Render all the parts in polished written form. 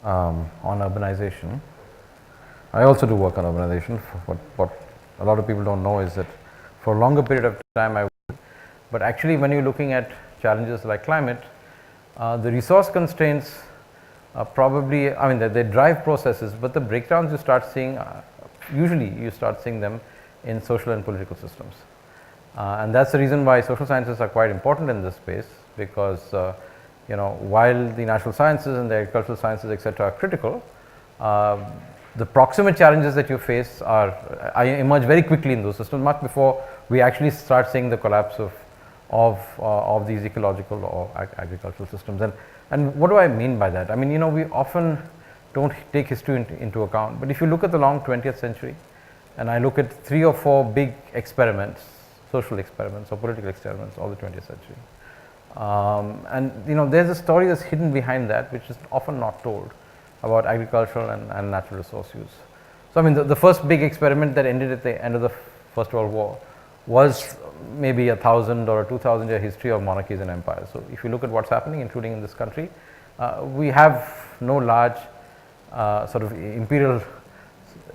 on urbanization. I also do work on urbanization. What a lot of people don't know is that for a longer period of time I would, but actually when you're looking at challenges like climate, the resource constraints probably, I mean they drive processes, but the breakdowns you start seeing, usually you start seeing them in social and political systems. And that's the reason why social sciences are quite important in this space, because while the natural sciences and the agricultural sciences etc. are critical, the proximate challenges that you face emerge very quickly in those systems, much before we actually start seeing the collapse of these ecological or agricultural systems. And what do I mean by that? I mean, we often don't take history into account, but if you look at the long 20th century, and I look at 3 or 4 big experiments, social experiments or political experiments of the 20th century, and there's a story that's hidden behind that, which is often not told, about agricultural and natural resource use. So I mean the first big experiment that ended at the end of the First World War was maybe 1,000 or 2,000 year history of monarchies and empires. So if you look at what's happening, including in this country, we have no large sort of imperial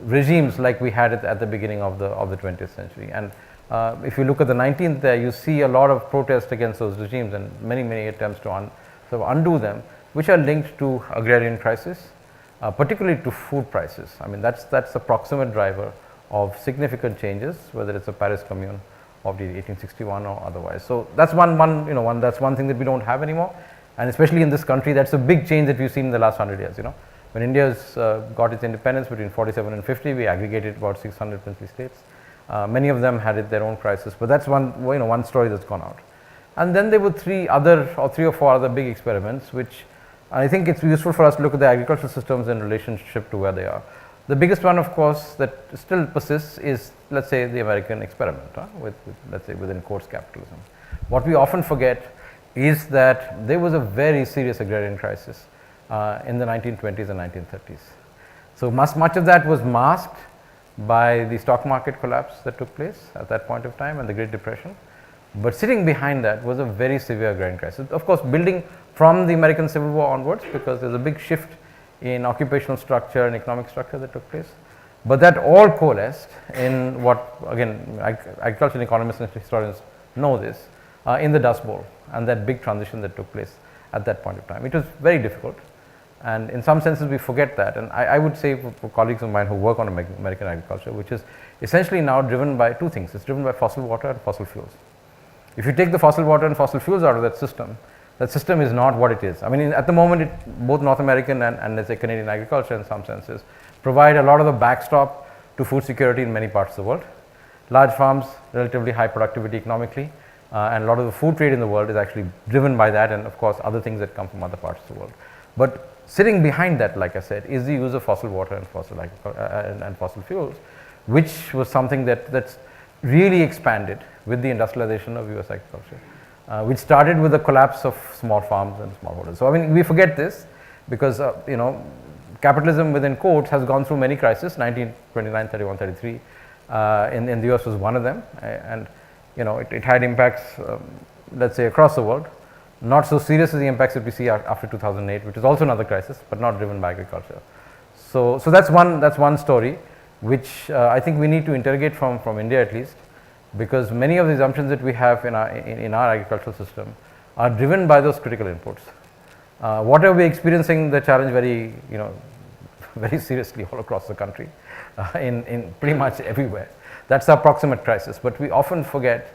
regimes like we had at the beginning of the 20th century. And if you look at the 19th there, you see a lot of protest against those regimes and many attempts to sort of undo them, which are linked to agrarian crisis, particularly to food prices. I mean that's the proximate driver of significant changes, whether it's the Paris Commune of the 1861 or otherwise. So that's that's one thing that we don't have anymore, and especially in this country, that's a big change that we've seen in the last 100 years. When India's got its independence between 47 and 50, we aggregated about 600 princely states. Many of them had their own crisis, but that's one story that's gone out. And then there were 3 or 4 other big experiments, which I think it's useful for us to look at the agricultural systems in relationship to where they are. The biggest one, of course, that still persists is, let's say, the American experiment with let's say, within quotes, capitalism. What we often forget is that there was a very serious agrarian crisis in the 1920s and 1930s. So much of that was masked by the stock market collapse that took place at that point of time and the Great Depression. But sitting behind that was a very severe agrarian crisis. Of course, building from the American Civil War onwards, because there's a big shift in occupational structure and economic structure that took place. But that all coalesced in what, again, agricultural economists and historians know this, in the Dust Bowl, and that big transition that took place at that point of time. It was very difficult, and in some senses we forget that. And I would say for colleagues of mine who work on American agriculture, which is essentially now driven by 2 things. It's driven by fossil water and fossil fuels. If you take the fossil water and fossil fuels out of that system is not what it is. I mean, at the moment, both North American and let's say Canadian agriculture in some senses provide a lot of the backstop to food security in many parts of the world. Large farms, relatively high productivity economically, and a lot of the food trade in the world is actually driven by that, and of course other things that come from other parts of the world. But sitting behind that, like I said, is the use of fossil water and fossil fuels, which was something that's really expanded with the industrialization of US agriculture, which started with the collapse of small farms and smallholders. So I mean, we forget this because capitalism within quotes has gone through many crises. 1929, 31, 33 in the US was one of them, and it had impacts let's say across the world, not so serious as the impacts that we see after 2008, which is also another crisis, but not driven by agriculture. So that's one story which I think we need to interrogate from India at least, because many of the assumptions that we have in our agricultural system are driven by those critical inputs. What are we experiencing the challenge very very seriously all across the country, in pretty much everywhere. That's our proximate crisis, but we often forget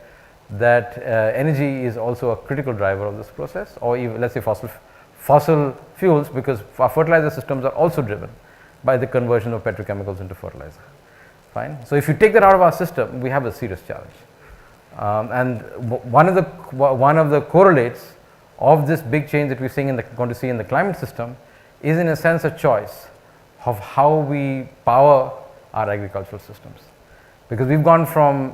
that energy is also a critical driver of this process, or even let's say fossil fuels, because our fertilizer systems are also driven by the conversion of petrochemicals into fertilizer. Fine. So if you take that out of our system, we have a serious challenge. And one of the correlates of this big change that we're seeing going to see in the climate system is, in a sense, a choice of how we power our agricultural systems. Because we've gone from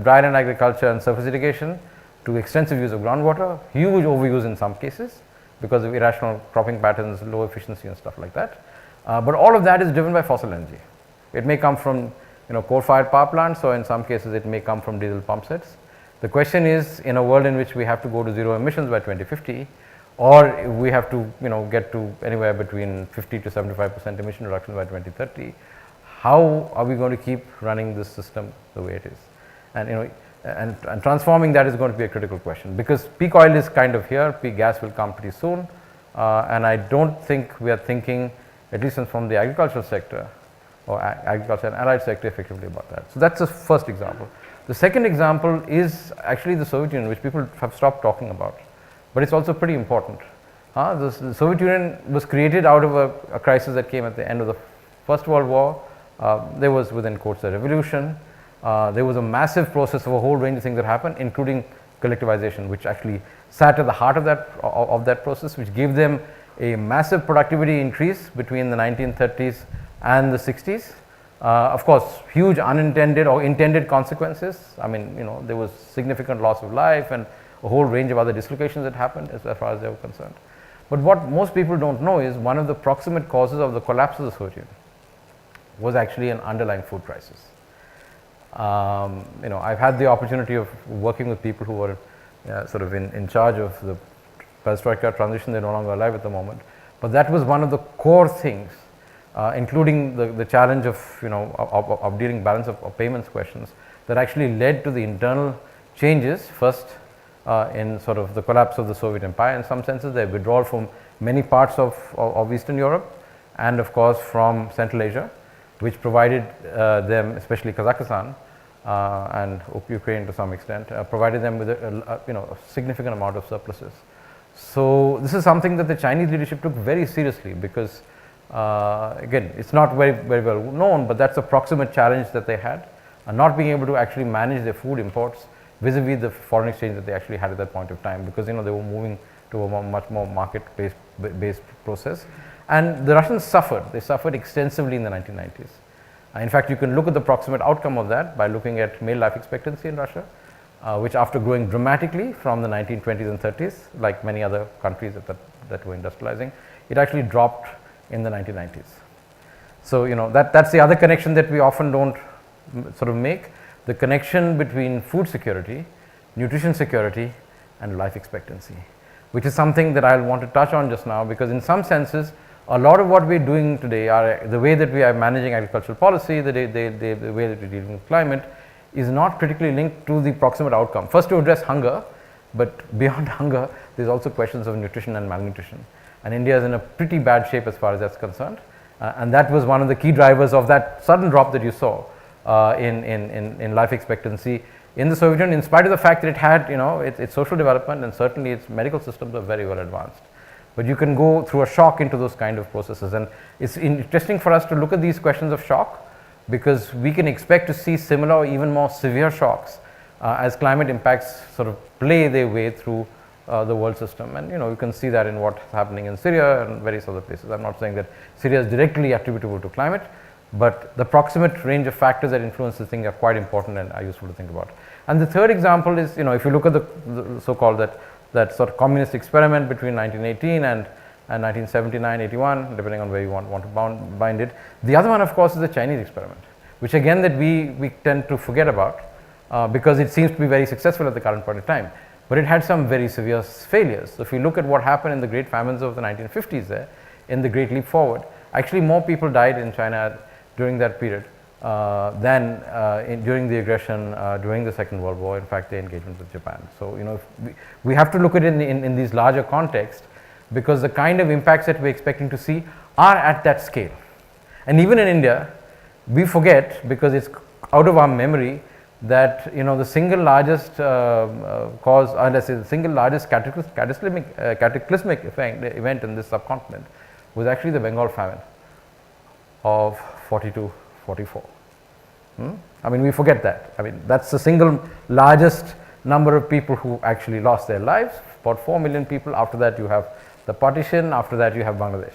dry land agriculture and surface irrigation to extensive use of groundwater, huge overuse in some cases because of irrational cropping patterns, low efficiency and stuff like that. But all of that is driven by fossil energy. It may come from coal-fired power plants, or in some cases it may come from diesel pump sets. The question is, in a world in which we have to go to zero emissions by 2050, or we have to get to anywhere between 50 to 75% emission reduction by 2030, how are we going to keep running this system the way it is? And and transforming that is going to be a critical question, because peak oil is kind of here, peak gas will come pretty soon, and I don't think we are thinking, at least from the agricultural sector or agriculture and allied sector, effectively about that. So that's the first example. The second example is actually the Soviet Union, which people have stopped talking about, but it's also pretty important. The Soviet Union was created out of a crisis that came at the end of the First World War. There was, within quotes, a revolution. There was a massive process of a whole range of things that happened, including collectivization, which actually sat at the heart of that process, which gave them a massive productivity increase between the 1930s and the 60s. Of course, huge unintended or intended consequences. I mean, there was significant loss of life and a whole range of other dislocations that happened as far as they were concerned. But what most people don't know is one of the proximate causes of the collapse of the Soviet Union was actually an underlying food crisis. I've had the opportunity of working with people who were sort of in charge of the perestroika transition. They're no longer alive at the moment, but that was one of the core things, including the challenge of dealing balance of payments questions, that actually led to the internal changes. First, in sort of the collapse of the Soviet Empire, in some senses, their withdrawal from many parts of Eastern Europe, and of course from Central Asia, which provided them, especially Kazakhstan and Ukraine to some extent, provided them with a significant amount of surpluses. So this is something that the Chinese leadership took very seriously, because again, it's not very well known, but that's a proximate challenge that they had, not being able to actually manage their food imports vis-a-vis the foreign exchange that they actually had at that point of time, because they were moving to a much more market-based process. And the Russians suffered. They suffered extensively in the 1990s. In fact, you can look at the proximate outcome of that by looking at male life expectancy in Russia, which, after growing dramatically from the 1920s and 30s, like many other countries that were industrializing, it actually dropped in the 1990s. So that's the other connection that we often don't sort of make, the connection between food security, nutrition security, and life expectancy, which is something that I'll want to touch on just now, because in some senses, a lot of what we're doing today, the way that we are managing agricultural policy, the way that we're dealing with climate, is not critically linked to the proximate outcome. First, to address hunger, but beyond hunger, there's also questions of nutrition and malnutrition. And India is in a pretty bad shape as far as that's concerned. And that was one of the key drivers of that sudden drop that you saw in life expectancy in the Soviet Union, in spite of the fact that it had its social development, and certainly its medical systems were very well advanced. But you can go through a shock into those kind of processes, and it's interesting for us to look at these questions of shock, because we can expect to see similar or even more severe shocks as climate impacts sort of play their way through the world system. And you can see that in what's happening in Syria and various other places. I'm not saying that Syria is directly attributable to climate, but the proximate range of factors that influence this thing are quite important and are useful to think about. And the third example is, if you look at the so-called that sort of communist experiment between 1918 and 1979, 81, depending on where you want to bind it. The other one, of course, is the Chinese experiment, which again that we tend to forget about because it seems to be very successful at the current point of time. But it had some very severe failures. So if you look at what happened in the great famines of the 1950s there, in the Great Leap Forward, actually more people died in China during that period than during the aggression during the Second World War, in fact the engagement with Japan. So we have to look at it in these larger contexts, because the kind of impacts that we're expecting to see are at that scale. And even in India, we forget, because it's out of our memory, that the single largest cause, let's say the single largest cataclysmic event in this subcontinent was actually the Bengal famine of 42-44. I mean, we forget that. I mean, that's the single largest number of people who actually lost their lives, about 4 million people. After that you have the partition, after that you have Bangladesh.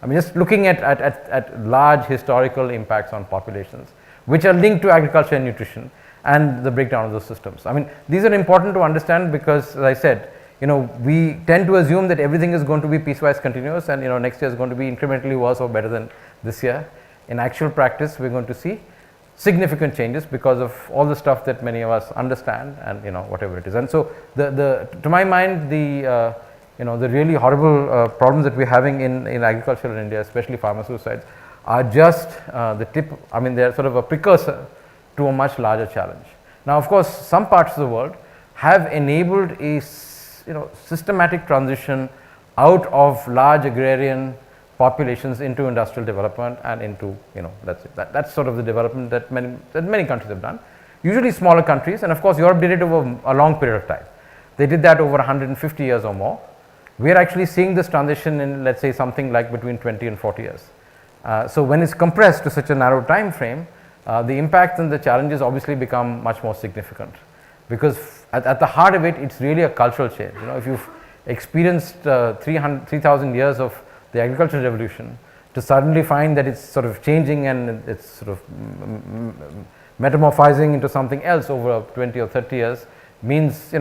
I mean, just looking at large historical impacts on populations, which are linked to agriculture and nutrition and the breakdown of those systems. I mean, these are important to understand, because as I said, we tend to assume that everything is going to be piecewise continuous, and next year is going to be incrementally worse or better than this year. In actual practice, we're going to see significant changes because of all the stuff that many of us understand, and whatever it is. And so to my mind, the the really horrible problems that we're having in agriculture in India, especially farmer suicides, are just the tip. I mean, they're sort of a precursor to a much larger challenge. Now, of course, some parts of the world have enabled a systematic transition out of large agrarian populations into industrial development and into, that's sort of the development that many countries have done. Usually smaller countries, and of course Europe did it over a long period of time. They did that over 150 years or more. We are actually seeing this transition in, let's say, something like between 20 and 40 years. So when it's compressed to such a narrow time frame, the impact and the challenges obviously become much more significant, because at the heart of it, it's really a cultural change. If you've experienced 3,000 years of the agricultural revolution, to suddenly find that it's sort of changing and it's sort of metamorphizing into something else over 20 or 30 years means,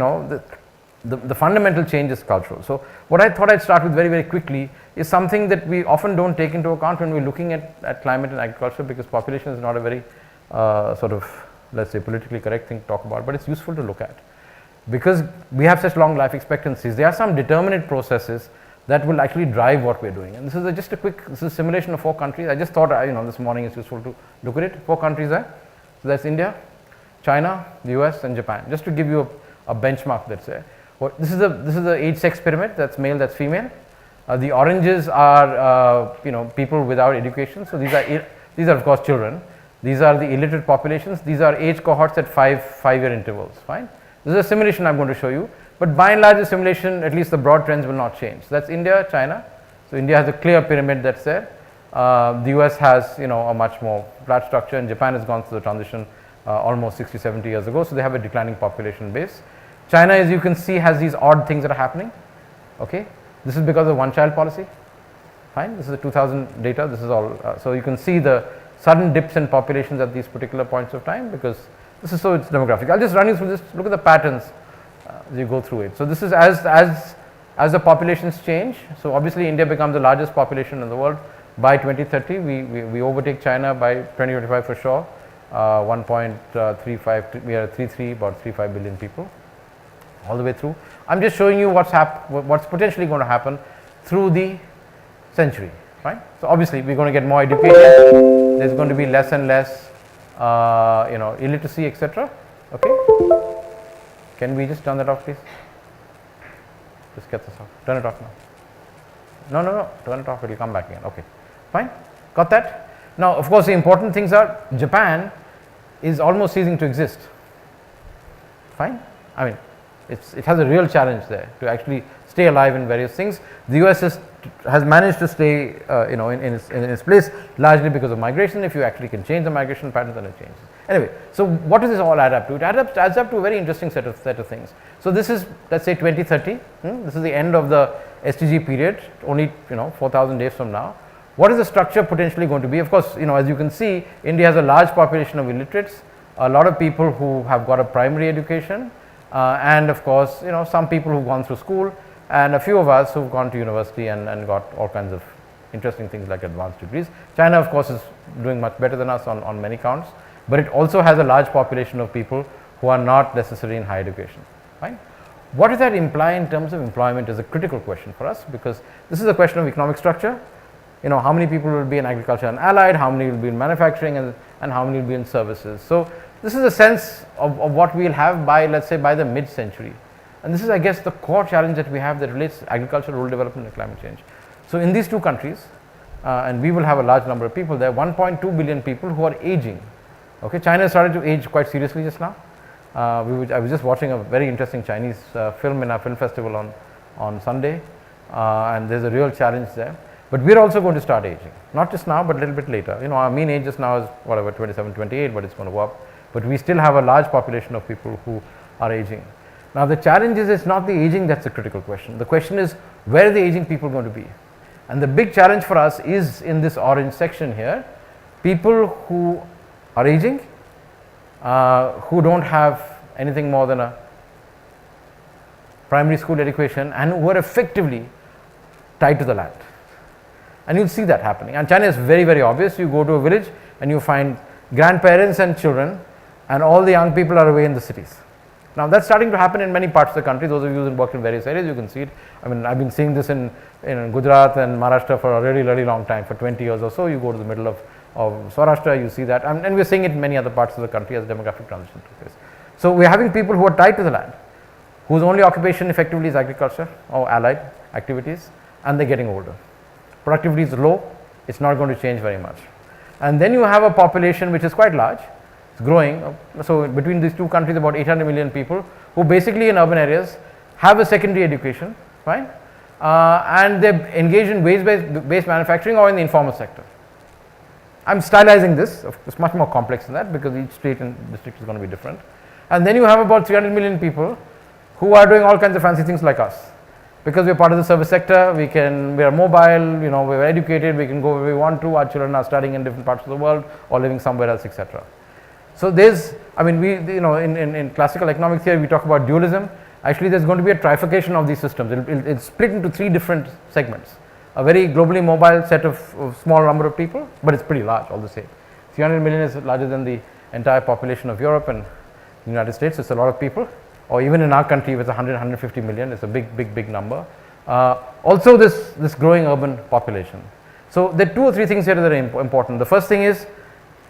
the fundamental change is cultural. So what I thought I'd start with very, very quickly is something that we often don't take into account when we're looking at climate and agriculture, because population is not a very sort of, let's say, politically correct thing to talk about, but it's useful to look at. Because we have such long life expectancies, there are some determinate processes that will actually drive what we're doing. And this is just this is a simulation of 4 countries. I just thought, this morning it's useful to look at it. 4 countries there. So that's India, China, the US, and Japan. Just to give you a benchmark that's there. This is the age sex pyramid. That's male, that's female. The oranges are people without education. So these are of course children. These are the illiterate populations. These are age cohorts at 5-year intervals. Fine. This is a simulation I'm going to show you, but by and large the simulation, at least the broad trends, will not change. So that's India, China. So India has a clear pyramid that's there. The US has a much more flat structure, and Japan has gone through the transition almost 60-70 years ago. So they have a declining population base. China, as you can see, has these odd things that are happening. Okay, this is because of one-child policy. Fine. This is the 2000 data. This is all. So you can see the sudden dips in populations at these particular points of time, because this is it's demographic. I'll just run you through this. Look at the patterns as you go through it. So this is as the populations change. So obviously India becomes the largest population in the world by 2030. We overtake China by 2025 for sure. 1.35. We are at 33, about 35 billion people, all the way through. I'm just showing you what's potentially going to happen through the century, right? So obviously we're going to get more education. There's going to be less and less illiteracy, etc. Okay, can we just turn that off, please? Just get this off. Turn it off now. No, turn it off. It will come back again. Okay, fine. Got that? Now, of course, the important things are Japan is almost ceasing to exist. Fine. I mean, it has a real challenge there to actually stay alive in various things. The US has managed to stay in its place largely because of migration. If you actually can change the migration pattern, then it changes. Anyway, so what does this all add up to? It adds up to a very interesting set of things. So this is, let's say, 2030. This is the end of the SDG period, only 4,000 days from now. What is the structure potentially going to be? Of course, as you can see, India has a large population of illiterates, a lot of people who have got a primary education, and of course, some people who've gone through school, and a few of us who've gone to university and got all kinds of interesting things like advanced degrees. China, of course, is doing much better than us on many counts, but it also has a large population of people who are not necessarily in higher education. Right? What does that imply in terms of employment is a critical question for us, because this is a question of economic structure. How many people will be in agriculture and allied, how many will be in manufacturing, and how many will be in services. So this is a sense of what we will have by, let's say, by the mid-century. And this is, I guess, the core challenge that we have that relates to agriculture, rural development, and climate change. So in these 2 countries, and we will have a large number of people there, 1.2 billion people who are aging. Okay, China started to age quite seriously just now. I was just watching a very interesting Chinese film in our film festival on Sunday, and there's a real challenge there. But we're also going to start aging, not just now, but a little bit later. Our mean age just now is whatever, 27, 28, but it's going to go up. But we still have a large population of people who are aging. Now the challenge is, it's not the aging that's the critical question. The question is, where are the aging people going to be? And the big challenge for us is in this orange section here, people who are aging, who don't have anything more than a primary school education, and who are effectively tied to the land. And you'll see that happening. And China is very, very obvious. You go to a village and you find grandparents and children, and all the young people are away in the cities. Now that's starting to happen in many parts of the country. Those of you who worked in various areas, you can see it. I mean, I've been seeing this in Gujarat and Maharashtra for a really, really long time, for 20 years or so. You go to the middle of Saurashtra, you see that, and we're seeing it in many other parts of the country as demographic transition took place. So we're having people who are tied to the land, whose only occupation effectively is agriculture or allied activities, and they're getting older. Productivity is low, it's not going to change very much. And then you have a population which is quite large, it's growing. So between these two countries, about 800 million people who basically in urban areas have a secondary education, right? And they engage in waste-based manufacturing or in the informal sector. I'm stylizing this, it's much more complex than that because each state and district is going to be different. And then you have about 300 million people who are doing all kinds of fancy things like us. Because we're part of the service sector, we are mobile, we're educated, we can go where we want to, our children are studying in different parts of the world or living somewhere else, etc. So there's, I mean, in classical economic theory, we talk about dualism. Actually, there's going to be a trifurcation of these systems. It's split into 3 different segments. A very globally mobile set of small number of people, but it's pretty large all the same. 300 million is larger than the entire population of Europe and the United States. It's a lot of people. Or even in our country with 150 million, it's a big number. Also this growing urban population. So there are 2 or 3 things here that are important. The first thing is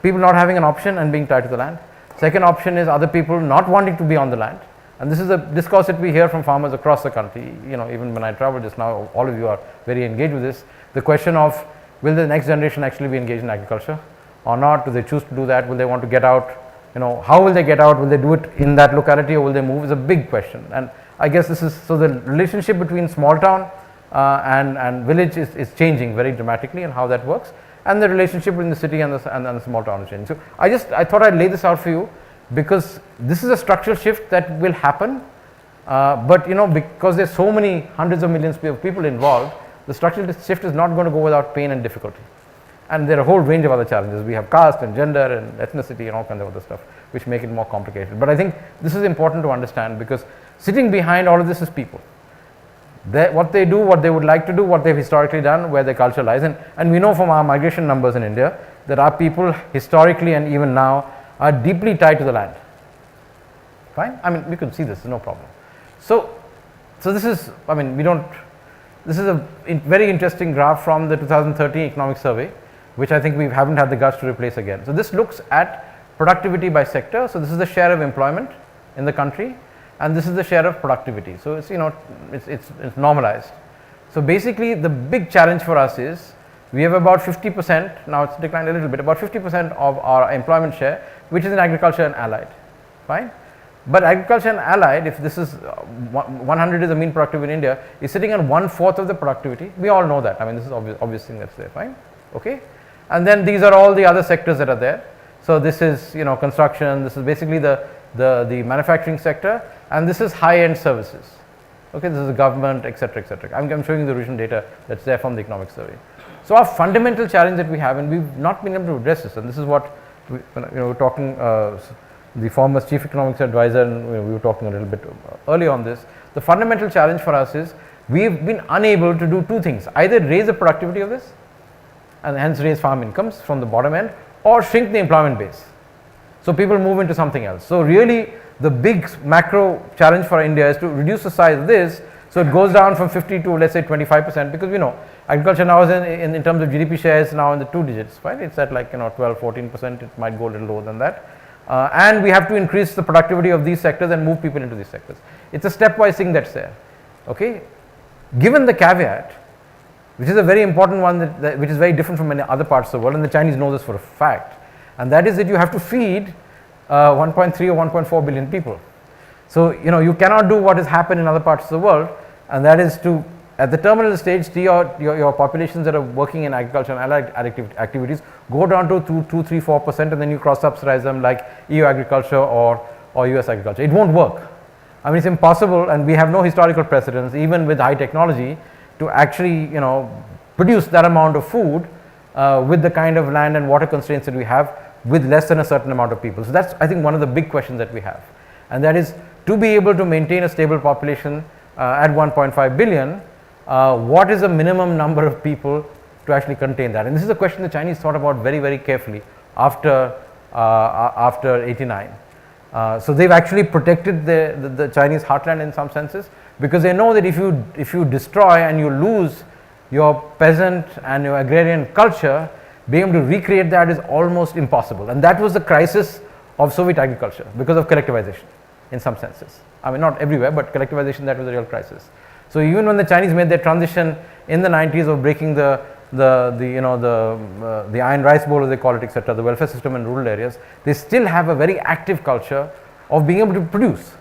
people not having an option and being tied to the land. Second option is other people not wanting to be on the land. And this is a discourse that we hear from farmers across the country. Even when I travel just now, all of you are very engaged with this. The question of will the next generation actually be engaged in agriculture or not? Do they choose to do that? Will they want to get out? How will they get out? Will they do it in that locality or will they move? Is a big question. And I guess this is, so the relationship between small town and village is changing very dramatically, and how that works. And the relationship between the city and the small town is changing. So I thought I'd lay this out for you because this is a structural shift that will happen. But because there's so many hundreds of millions of people involved, the structural shift is not going to go without pain and difficulty. And there are a whole range of other challenges. We have caste and gender and ethnicity and all kinds of other stuff which make it more complicated. But I think this is important to understand because sitting behind all of this is people. What they do, what they would like to do, what they've historically done, where their culture lies. And we know from our migration numbers in India that our people historically and even now are deeply tied to the land. Fine? I mean, we can see this, no problem. So this is, this is a very interesting graph from the 2013 economic survey, which I think we haven't had the guts to replace again. So this looks at productivity by sector. So this is the share of employment in the country, and this is the share of productivity. So it's it's normalized. So basically the big challenge for us is we have about 50%, now it's declined a little bit, about 50% of our employment share which is in agriculture and allied, fine. But agriculture and allied, if this is 100 is the mean productivity in India, is sitting on 1/4 of the productivity. We all know that. I mean, this is obvious thing that's there, fine, okay. And then these are all the other sectors that are there. So this is construction. This is basically the manufacturing sector, and this is high-end services. Okay, this is the government, etc., etc. I'm showing you the recent data that's there from the economic survey. So our fundamental challenge that we have, and we've not been able to address this, and this is what we're talking. The former chief economics advisor, and we were talking a little bit earlier on this. The fundamental challenge for us is we've been unable to do 2 things: either raise the productivity of this, and hence raise farm incomes from the bottom end, or shrink the employment base. So people move into something else. So really, the big macro challenge for India is to reduce the size of this, so it goes down from 50 to let's say 25%, because we know agriculture now is in terms of GDP shares now in the 2 digits, right? It's at like 12-14%. It might go a little lower than that. And we have to increase the productivity of these sectors and move people into these sectors. It's a stepwise thing that's there. Okay, given the caveat, which is a very important one, which is very different from many other parts of the world, and the Chinese know this for a fact, and that is that you have to feed 1.3 or 1.4 billion people. So you cannot do what has happened in other parts of the world, and that is to, at the terminal stage, your populations that are working in agriculture and allied activities go down to 2, 3, 4%, and then you cross subsidize them like EU agriculture or US agriculture. It won't work. I mean, it's impossible, and we have no historical precedents, even with high technology, to actually produce that amount of food with the kind of land and water constraints that we have with less than a certain amount of people. So that's, I think, one of the big questions that we have, and that is to be able to maintain a stable population at 1.5 billion. What is the minimum number of people to actually contain that? And this is a question the Chinese thought about very, very carefully after 89. So they've actually protected the Chinese heartland in some senses, because they know that if you destroy and you lose your peasant and your agrarian culture, being able to recreate that is almost impossible. And that was the crisis of Soviet agriculture because of collectivization in some senses. I mean, not everywhere, but collectivization, that was the real crisis. So even when the Chinese made their transition in the 90s of breaking the iron rice bowl, as they call it, etc., the welfare system in rural areas, they still have a very active culture of being able to produce.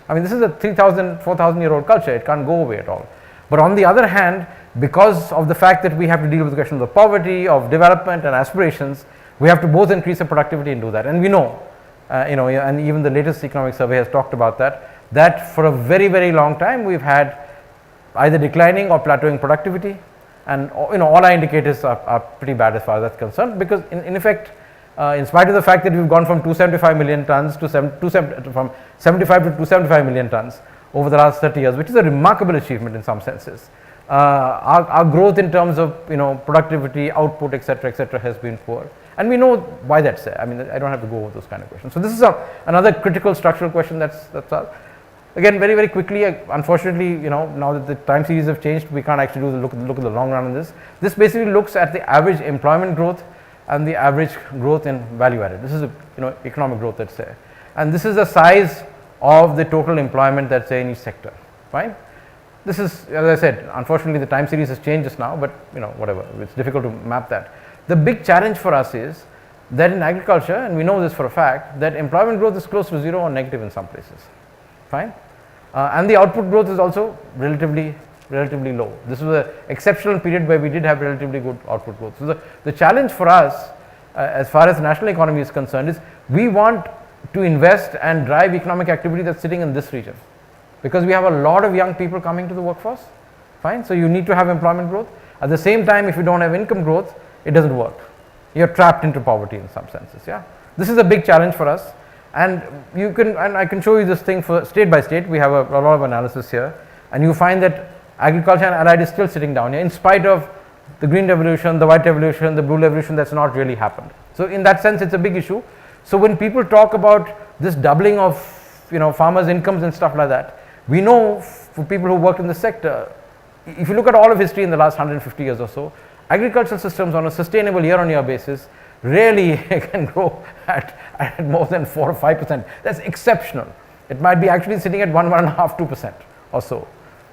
I mean, this is a 3,000, 4,000 year old culture, it can't go away at all. But on the other hand, because of the fact that we have to deal with the question of the poverty, of development and aspirations, we have to both increase the productivity and do that. And we know, and even the latest economic survey has talked about that for a very, very long time we've had either declining or plateauing productivity, and all our indicators are pretty bad as far as that's concerned, because in effect, in spite of the fact that we've gone from 275 million tons to from 75 to 275 million tons over the last 30 years, which is a remarkable achievement in some senses. Our growth in terms of productivity, output, etc., has been poor, and we know why that's there. I mean, I don't have to go over those kind of questions. So this is another critical structural question that's again very, very quickly. Unfortunately, now that the time series have changed, we can't actually look at the long run on this. This basically looks at the average employment growth and the average growth in value added. This is economic growth that's there, and this is the size of the total employment that's there in each sector. Fine. This is, as I said, unfortunately the time series has changed just now, but whatever, it's difficult to map that. The big challenge for us is that in agriculture, and we know this for a fact, that employment growth is close to zero or negative in some places. Fine. And the output growth is also relatively low. This was an exceptional period where we did have relatively good output growth. So the challenge for us, as far as the national economy is concerned, is we want to invest and drive economic activity that's sitting in this region, because we have a lot of young people coming to the workforce. Fine. So you need to have employment growth. At the same time, if you don't have income growth, it doesn't work. You're trapped into poverty in some senses. Yeah. This is a big challenge for us, and I can show you this thing for state by state. We have a lot of analysis here, and you find that agriculture and allied is still sitting down here in spite of the green revolution, the white revolution, the blue revolution. That's not really happened. So in that sense, it's a big issue. So when people talk about this doubling of farmers' incomes and stuff like that, we know for people who work in the sector, if you look at all of history in the last 150 years or so, agricultural systems on a sustainable year-on-year basis rarely can grow at more than 4 or 5%. That's exceptional. It might be actually sitting at 1.5, 2% or so.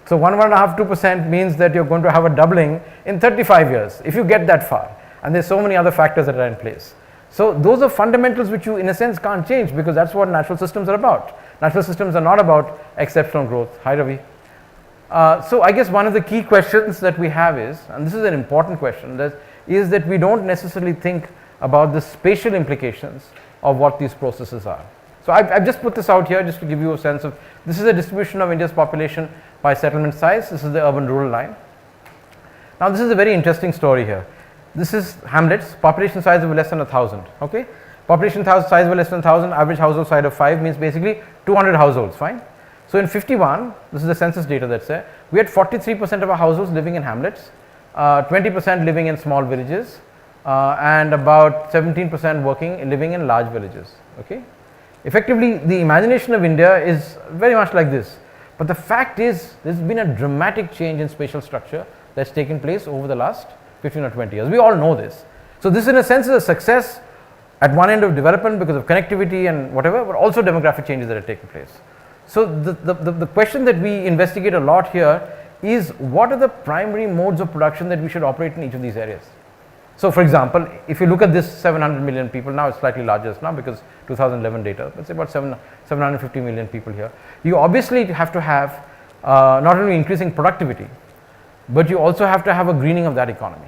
So 1.5, 2% means that you're going to have a doubling in 35 years if you get that far, and there's so many other factors that are in place. So those are fundamentals which you in a sense can't change, because that's what natural systems are about. Natural systems are not about exceptional growth. Hi Revi. So I guess one of the key questions that we have is, and this is an important question, is that we don't necessarily think about the spatial implications of what these processes are. So I've just put this out here just to give you a sense of, this is a distribution of India's population by settlement size. This is the urban-rural line. Now this is a very interesting story here. This is hamlets, population size of less than 1,000. Okay, population size of less than 1,000, average household size of 5 means basically 200 households. Fine. So in 51, this is the census data that's there, we had 43% of our households living in hamlets, 20% living in small villages, and about 17% living in large villages. Okay, effectively the imagination of India is very much like this, but the fact is there's been a dramatic change in spatial structure that's taken place over the last 15 or 20 years. We all know this. So this in a sense is a success at one end of development because of connectivity and whatever, but also demographic changes that are taking place. So the question that we investigate a lot here is, what are the primary modes of production that we should operate in each of these areas? So for example, if you look at this 700 million people, now it's slightly larger now because 2011 data, let's say about 750 million people here. You obviously have to have not only increasing productivity, but you also have to have a greening of that economy.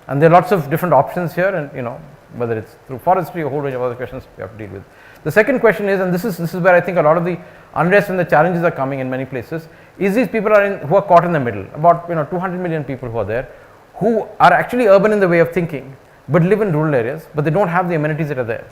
And there are lots of different options here, and whether it's through forestry or a whole range of other questions we have to deal with. The second question is, and this is where I think a lot of the unrest and the challenges are coming in many places, is these people who are caught in the middle, about 200 million people who are there, who are actually urban in the way of thinking, but live in rural areas, but they don't have the amenities that are there.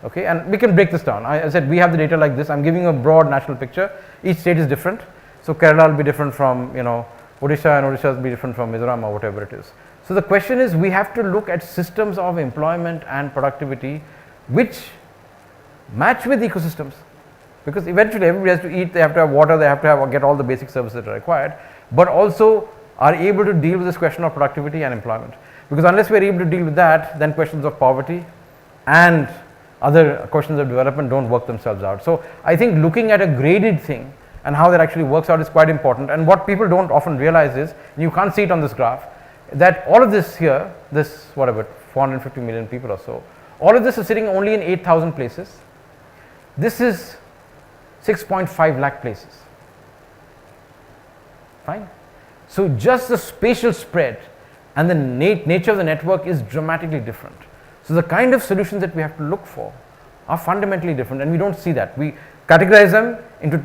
Okay, and we can break this down. I said we have the data like this. I'm giving a broad national picture. Each state is different. So Kerala will be different from Odisha, and Odisha will be different from Mizoram or whatever it is. So the question is, we have to look at systems of employment and productivity which match with ecosystems, because eventually everybody has to eat, they have to have water, they have to get all the basic services that are required, but also are able to deal with this question of productivity and employment. Because unless we are able to deal with that, then questions of poverty and other questions of development don't work themselves out. So I think looking at a graded thing and how that actually works out is quite important. And what people don't often realize is, and you can't see it on this graph, that all of this here, this whatever 450 million people or so, all of this is sitting only in 8,000 places. This is 6.5 lakh places. Fine. So just the spatial spread and the nature of the network is dramatically different. So the kind of solutions that we have to look for are fundamentally different, and we don't see that. We categorize them into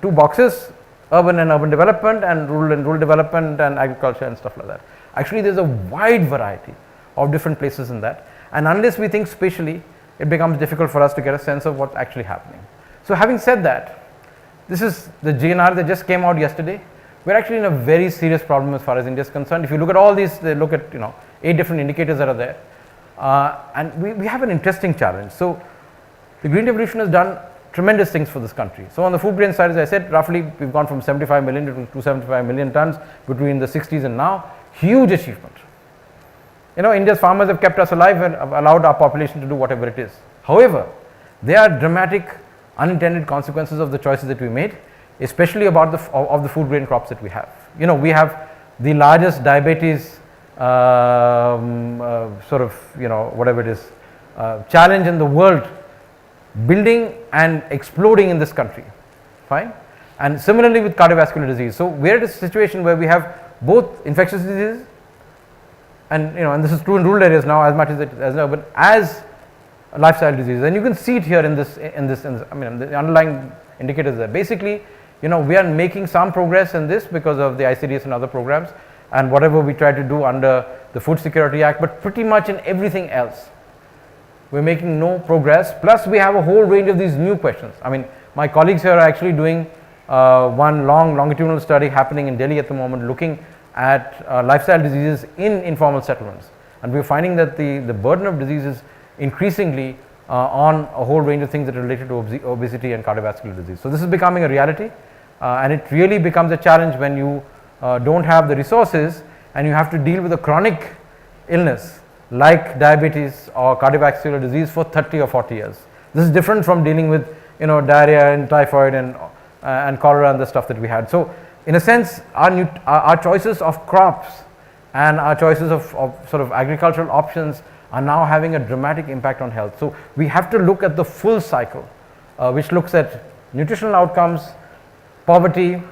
two boxes, urban and urban development, and rural development, and agriculture and stuff like that. Actually, there's a wide variety of different places in that, and unless we think spatially, it becomes difficult for us to get a sense of what's actually happening. So having said that, this is the GNR that just came out yesterday. We're actually in a very serious problem as far as India is concerned. If you look at all these, they look at 8 different indicators that are there, and we have an interesting challenge. So the green revolution has done tremendous things for this country. So on the food grain side, as I said, roughly we've gone from 75 million to 275 million tons between the 60s and now. Huge achievement. India's farmers have kept us alive and have allowed our population to do whatever it is. However, there are dramatic unintended consequences of the choices that we made, especially about the food grain crops that we have. We have the largest diabetes whatever it is challenge in the world building and exploding in this country. Fine. And similarly with cardiovascular disease. So we're at a situation where we have both infectious diseases and this is true in rural areas now as much as urban, as lifestyle diseases, and you can see it here in this I mean the underlying indicators there. Basically, we are making some progress in this because of the ICDS and other programs and whatever we try to do under the Food Security Act, but pretty much in everything else we're making no progress. Plus we have a whole range of these new questions. I mean, my colleagues here are actually doing one longitudinal study happening in Delhi at the moment, looking at lifestyle diseases in informal settlements, and we're finding that the burden of disease is increasingly on a whole range of things that are related to obesity and cardiovascular disease. So this is becoming a reality, and it really becomes a challenge when you don't have the resources and you have to deal with a chronic illness like diabetes or cardiovascular disease for 30 or 40 years. This is different from dealing with diarrhea and typhoid and cholera and the stuff that we had. So in a sense, our choices of crops and our choices of sort of agricultural options are now having a dramatic impact on health. So we have to look at the full cycle, which looks at nutritional outcomes, poverty,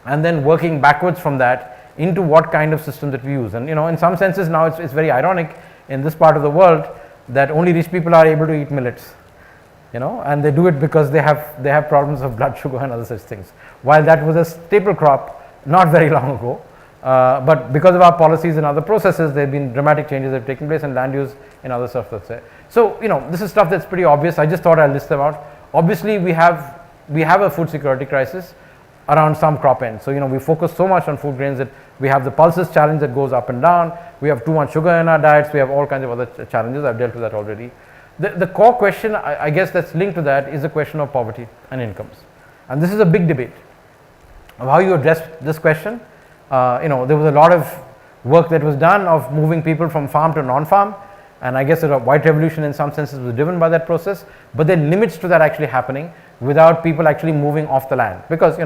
and then working backwards from that into what kind of system that we use. And in some senses now it's very ironic in this part of the world that only rich people are able to eat millets, and they do it because they have problems of blood sugar and other such things, while that was a staple crop not very long ago. But because of our policies and other processes, there have been dramatic changes that have taken place in land use and other stuff that's there. So this is stuff that's pretty obvious. I just thought I'll list them out. Obviously we have a food security crisis around some crop ends. So we focus so much on food grains that we have the pulses challenge that goes up and down. We have too much sugar in our diets. We have all kinds of other challenges. I've dealt with that already. The core question, I guess, that's linked to that is the question of poverty and incomes, and this is a big debate of how you address this question. There was a lot of work that was done of moving people from farm to non-farm, and I guess the white revolution in some senses was driven by that process, but there are limits to that actually happening without people actually moving off the land, because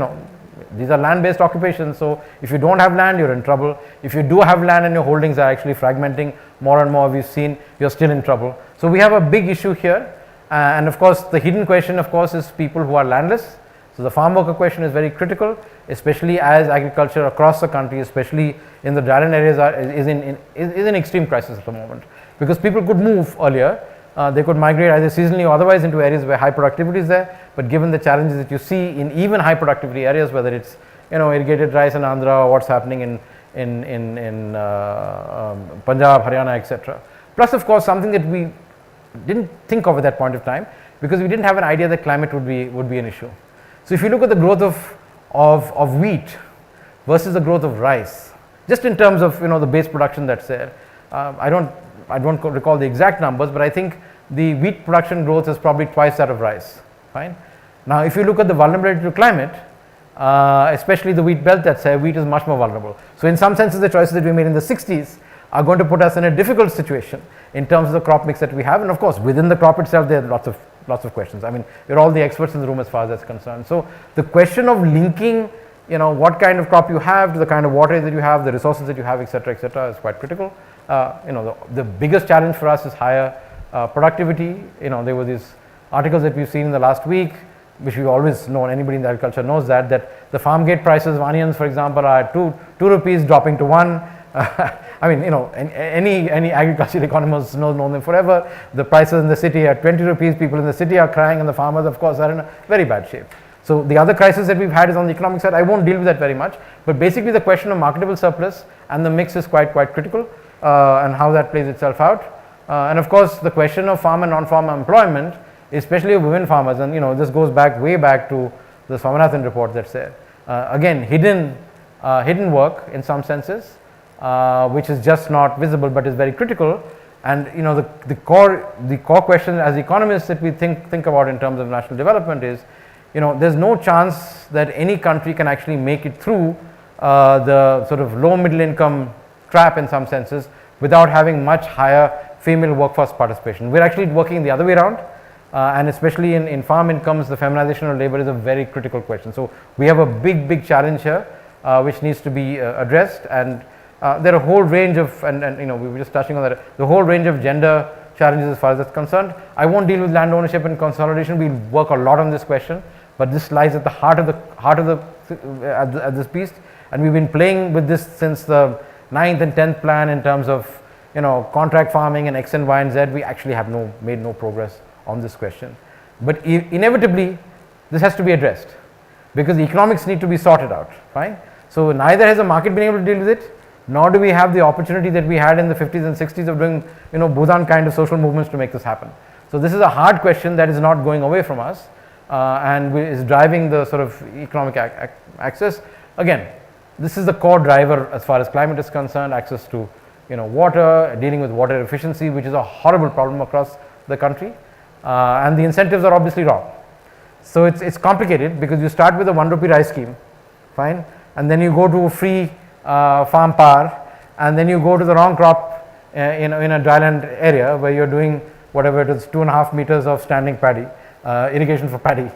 these are land-based occupations. So if you don't have land, you're in trouble. If you do have land and your holdings are actually fragmenting more and more, we've seen, you're still in trouble. So we have a big issue here, and of course the hidden question of course is people who are landless. So the farm worker question is very critical, especially as agriculture across the country, especially in the dryland areas, is in extreme crisis at the moment, because people could move earlier. They could migrate either seasonally or otherwise into areas where high productivity is there, but given the challenges that you see in even high productivity areas, whether it's irrigated rice in Andhra or what's happening in Punjab, Haryana, etc. Plus of course something that we didn't think of at that point of time, because we didn't have an idea that climate would be an issue. So if you look at the growth of wheat versus the growth of rice, just in terms of the base production that's there, I don't recall the exact numbers, but I think the wheat production growth is probably twice that of rice, fine. Now, if you look at the vulnerability to climate, especially the wheat belt, that's wheat is much more vulnerable. So, in some senses, the choices that we made in the 60s are going to put us in a difficult situation in terms of the crop mix that we have, and of course, within the crop itself, there are lots of questions. I mean, you're all the experts in the room as far as that's concerned. So, the question of linking, what kind of crop you have to the kind of water that you have, the resources that you have, etc., is quite critical. The biggest challenge for us is higher productivity. There were these articles that we've seen in the last week, which we always know, anybody in the agriculture knows that the farm gate prices of onions, for example, are at 2 rupees dropping to 1. I mean, any agricultural economists know them forever. The prices in the city are 20 rupees, people in the city are crying, and the farmers, of course, are in a very bad shape. So, the other crisis that we've had is on the economic side. I won't deal with that very much, but basically the question of marketable surplus and the mix is quite critical, and how that plays itself out. And of course, the question of farm and non-farm employment, especially of women farmers, and this goes way back to the Swaminathan report that's there. Again, hidden work in some senses, which is just not visible but is very critical. And the core question as economists that we think about in terms of national development is, there's no chance that any country can actually make it through the sort of low middle income trap in some senses without having much higher female workforce participation. We're actually working the other way around. And especially in farm incomes, the feminization of labor is a very critical question. So, we have a big challenge here, which needs to be addressed, and there are a whole range of, and we were just touching on that, the whole range of gender challenges as far as that's concerned. I won't deal with land ownership and consolidation. We'll work a lot on this question, but this lies at the heart of this beast, and we've been playing with this since the 9th and 10th plan in terms of contract farming and X and Y and Z. We actually have made no progress on this question, but inevitably this has to be addressed because the economics need to be sorted out, fine. So, neither has the market been able to deal with it, nor do we have the opportunity that we had in the 50s and 60s of doing Bhutan kind of social movements to make this happen. So, this is a hard question that is not going away from us, and is driving the sort of economic access. Again, this is the core driver as far as climate is concerned, access to water, dealing with water efficiency, which is a horrible problem across the country. And the incentives are obviously wrong. So, it's complicated because you start with a 1 rupee rice scheme, fine, and then you go to free farm power, and then you go to the wrong crop in a dryland area where you're doing whatever it is, 2.5 meters of standing paddy, irrigation for paddy.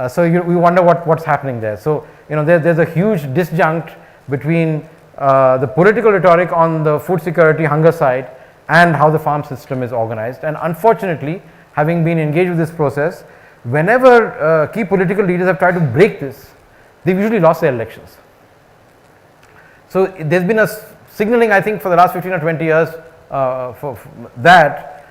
So, we wonder what's happening there. So, there's a huge disjunct between the political rhetoric on the food security hunger side and how the farm system is organized, and unfortunately, having been engaged with this process, whenever key political leaders have tried to break this, they've usually lost their elections. So, there's been a signaling, I think, for the last 15 or 20 years for that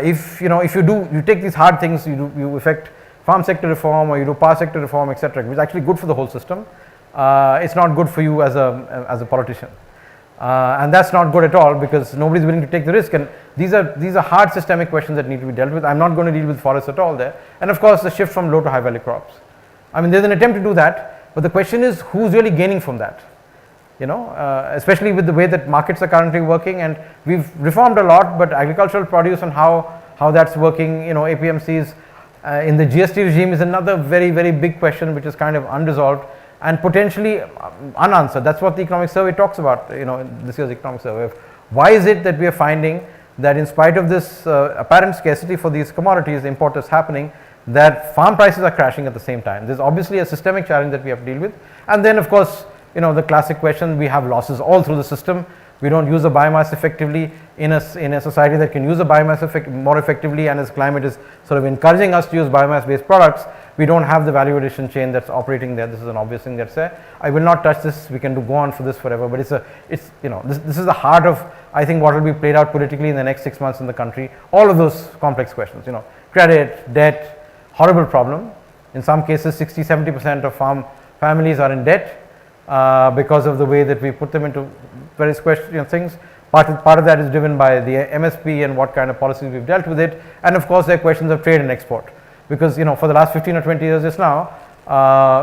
if you take these hard things, you affect farm sector reform or you do power sector reform, etc., which is actually good for the whole system. It's not good for you as a politician. And that's not good at all because nobody is willing to take the risk, and these are hard systemic questions that need to be dealt with. I'm not going to deal with forests at all there, and of course the shift from low to high value crops. I mean, there's an attempt to do that, but the question is who's really gaining from that, especially with the way that markets are currently working, and we've reformed a lot, but agricultural produce and how that's working, APMCs in the GST regime is another very big question which is kind of unresolved and potentially unanswered. That's what the economic survey talks about, this year's economic survey. Why is it that we are finding that in spite of this apparent scarcity for these commodities, the import is happening, that farm prices are crashing at the same time? There's obviously a systemic challenge that we have to deal with. And then of course, the classic question, we have losses all through the system. We don't use the biomass effectively in a society that can use the biomass more effectively, and as climate is sort of encouraging us to use biomass based products, we don't have the value addition chain that's operating there. This is an obvious thing that's there. I will not touch this, we can go on for this forever, but this is the heart of, I think, what will be played out politically in the next 6 months in the country. All of those complex questions, credit, debt, horrible problem. In some cases 60-70% of farm families are in debt because of the way that we put them into various things. Part of that is driven by the MSP and what kind of policies we've dealt with it, and of course there are questions of trade and export, because for the last 15 or 20 years just now,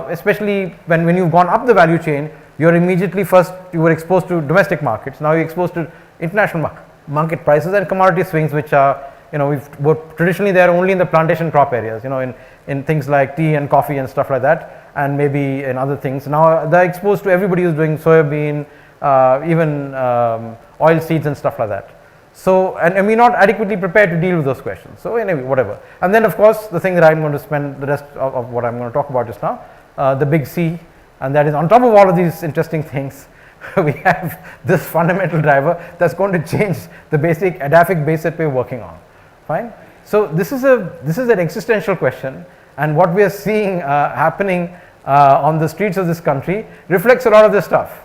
especially when you've gone up the value chain, you're immediately you were exposed to domestic markets, now you're exposed to international market prices and commodity swings which are traditionally they are only in the plantation crop areas, in things like tea and coffee and stuff like that, and maybe in other things. Now they're exposed to everybody who's doing soybean, even oil seeds and stuff like that. So, and we're not adequately prepared to deal with those questions. So anyway, whatever. And then of course the thing that I'm going to spend the rest of what I'm going to talk about just now, the big C, and that is on top of all of these interesting things, we have this fundamental driver that's going to change the basic adaptive base that we're working on. Fine. So this is an existential question, and what we are seeing happening on the streets of this country reflects a lot of this stuff.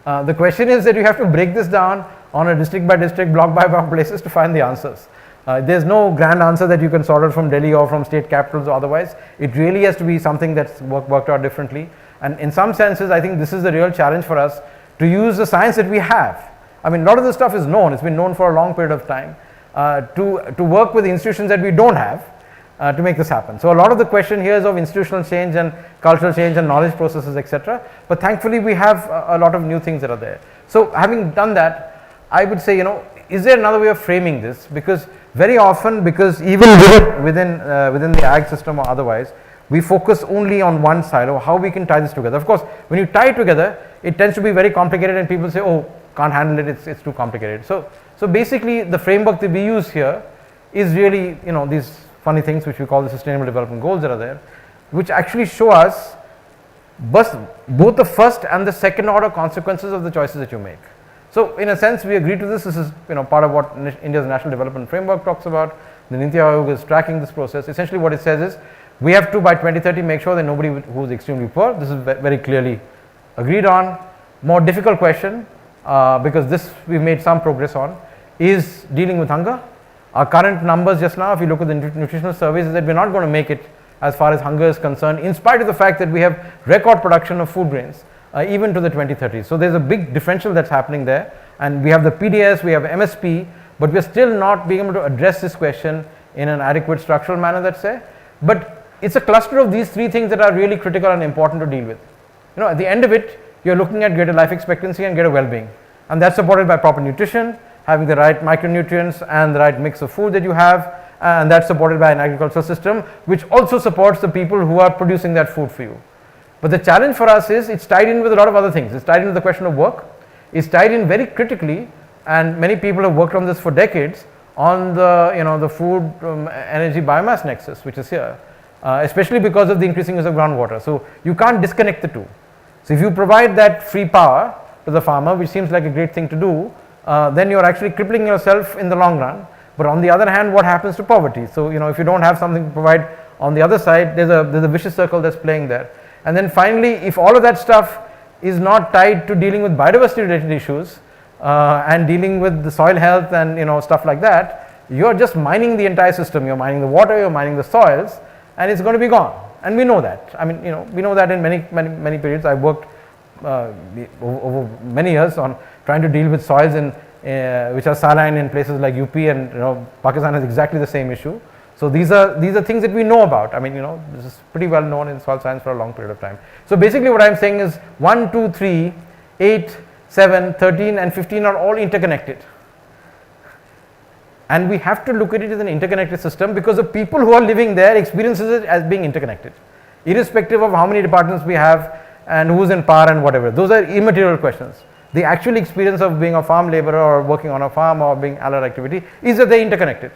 The question is that you have to break this down on a district by district, block by block basis to find the answers. There's no grand answer that you can sort out from Delhi or from state capitals or otherwise. It really has to be something that's worked out differently, and in some senses I think this is the real challenge for us, to use the science that we have. I mean, a lot of this stuff is known, it's been known for a long period of time, to work with institutions that we don't have to make this happen. So a lot of the question here is of institutional change and cultural change and knowledge processes, etc. But thankfully we have a lot of new things that are there. So having done that, I would say, is there another way of framing this? Because very often, because even within the ag system or otherwise, we focus only on one side of how we can tie this together. Of course, when you tie it together, it tends to be very complicated and people say, oh, can't handle it, it's too complicated. So basically the framework that we use here is really, these funny things which we call the sustainable development goals that are there, which actually show us both the first and the second order consequences of the choices that you make. So in a sense we agree to this. This is part of what India's National Development Framework talks about. The Niti Aayog is tracking this process. Essentially what it says is, we have to by 2030 make sure that nobody who is extremely poor, this is very clearly agreed on. More difficult question, because this we made some progress on, is dealing with hunger. Our current numbers just now, if you look at the nutritional surveys, is that we're not going to make it as far as hunger is concerned, in spite of the fact that we have record production of food grains even to the 2030s. So there's a big differential that's happening there, and we have the PDS, we have MSP, but we're still not being able to address this question in an adequate structural manner, let's say. But it's a cluster of these three things that are really critical and important to deal with. At the end of it, you're looking at greater life expectancy and greater well-being, and that's supported by proper nutrition, having the right micronutrients and the right mix of food that you have, and that's supported by an agricultural system which also supports the people who are producing that food for you. But the challenge for us is it's tied in with a lot of other things. It's tied in with the question of work. It's tied in very critically, and many people have worked on this for decades, on the the food energy biomass nexus, which is here. Especially because of the increasing use of groundwater. So you can't disconnect the two. So if you provide that free power to the farmer, which seems like a great thing to do, then you're actually crippling yourself in the long run. But on the other hand, what happens to poverty? So if you don't have something to provide on the other side, there's a vicious circle that's playing there. And then finally, if all of that stuff is not tied to dealing with biodiversity related issues and dealing with the soil health and stuff like that, you're just mining the entire system. You're mining the water, you're mining the soils, and it's going to be gone, and we know that. I mean, we know that in many periods. I've worked over many years on trying to deal with soils which are saline in places like UP, and Pakistan has exactly the same issue. So these are things that we know about. I mean, this is pretty well known in soil science for a long period of time. So basically what I'm saying is 1, 2, 3, 8, 7, 13 and 15 are all interconnected. And we have to look at it as an interconnected system, because the people who are living there experiences it as being interconnected, irrespective of how many departments we have and who's in power and whatever. Those are immaterial questions. The actual experience of being a farm laborer or working on a farm or being allied activity is that they're interconnected.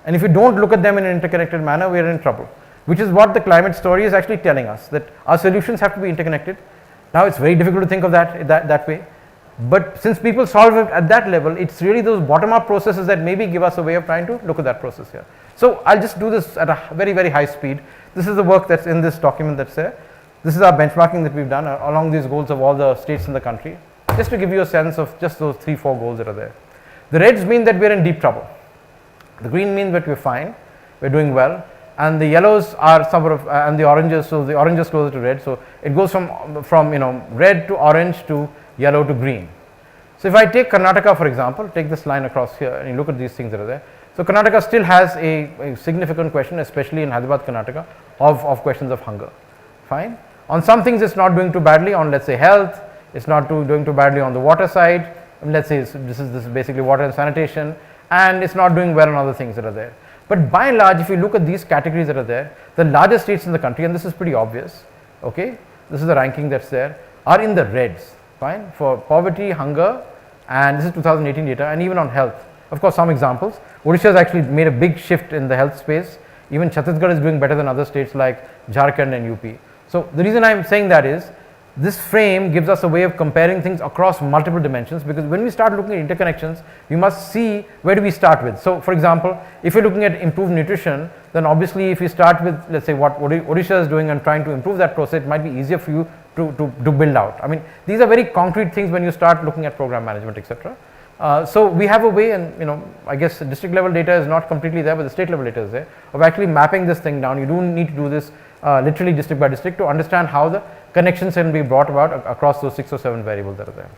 And if you don't look at them in an interconnected manner, we are in trouble, which is what the climate story is actually telling us, that our solutions have to be interconnected. Now it's very difficult to think of that way. But since people solve it at that level, it's really those bottom-up processes that maybe give us a way of trying to look at that process here. So I'll just do this at a very, very high speed. This is the work that's in this document that's there. This is our benchmarking that we've done along these goals of all the states in the country, just to give you a sense of just those 3-4 goals that are there. The reds mean that we're in deep trouble. The green means that we're fine, we're doing well, and the yellows are sort of, and the oranges, so the orange is closer to red. So it goes from red to orange to yellow to green. So if I take Karnataka, for example, take this line across here and you look at these things that are there. So Karnataka still has a significant question, especially in Hyderabad, Karnataka, of questions of hunger. Fine. On some things it's not doing too badly, on let's say health, it's not doing too badly on the water side. Let's say this is basically water and sanitation, and it's not doing well on other things that are there. But by and large, if you look at these categories that are there, the largest states in the country, and this is pretty obvious, okay, this is the ranking that's there, are in the reds, fine, for poverty, hunger, and this is 2018 data, and even on health. Of course, some examples. Odisha has actually made a big shift in the health space. Even Chhattisgarh is doing better than other states like Jharkhand and UP. So the reason I am saying that is, this frame gives us a way of comparing things across multiple dimensions, because when we start looking at interconnections, we must see where do we start with. So for example, if you're looking at improved nutrition, then obviously if you start with, let's say, what Odisha is doing and trying to improve that process, it might be easier for you to build out. I mean, these are very concrete things when you start looking at program management, etc. So we have a way, and I guess district level data is not completely there, but the state level data is there, of actually mapping this thing down. You do need to do this literally district by district to understand how the connections can be brought about across those 6 or 7 variables that are there.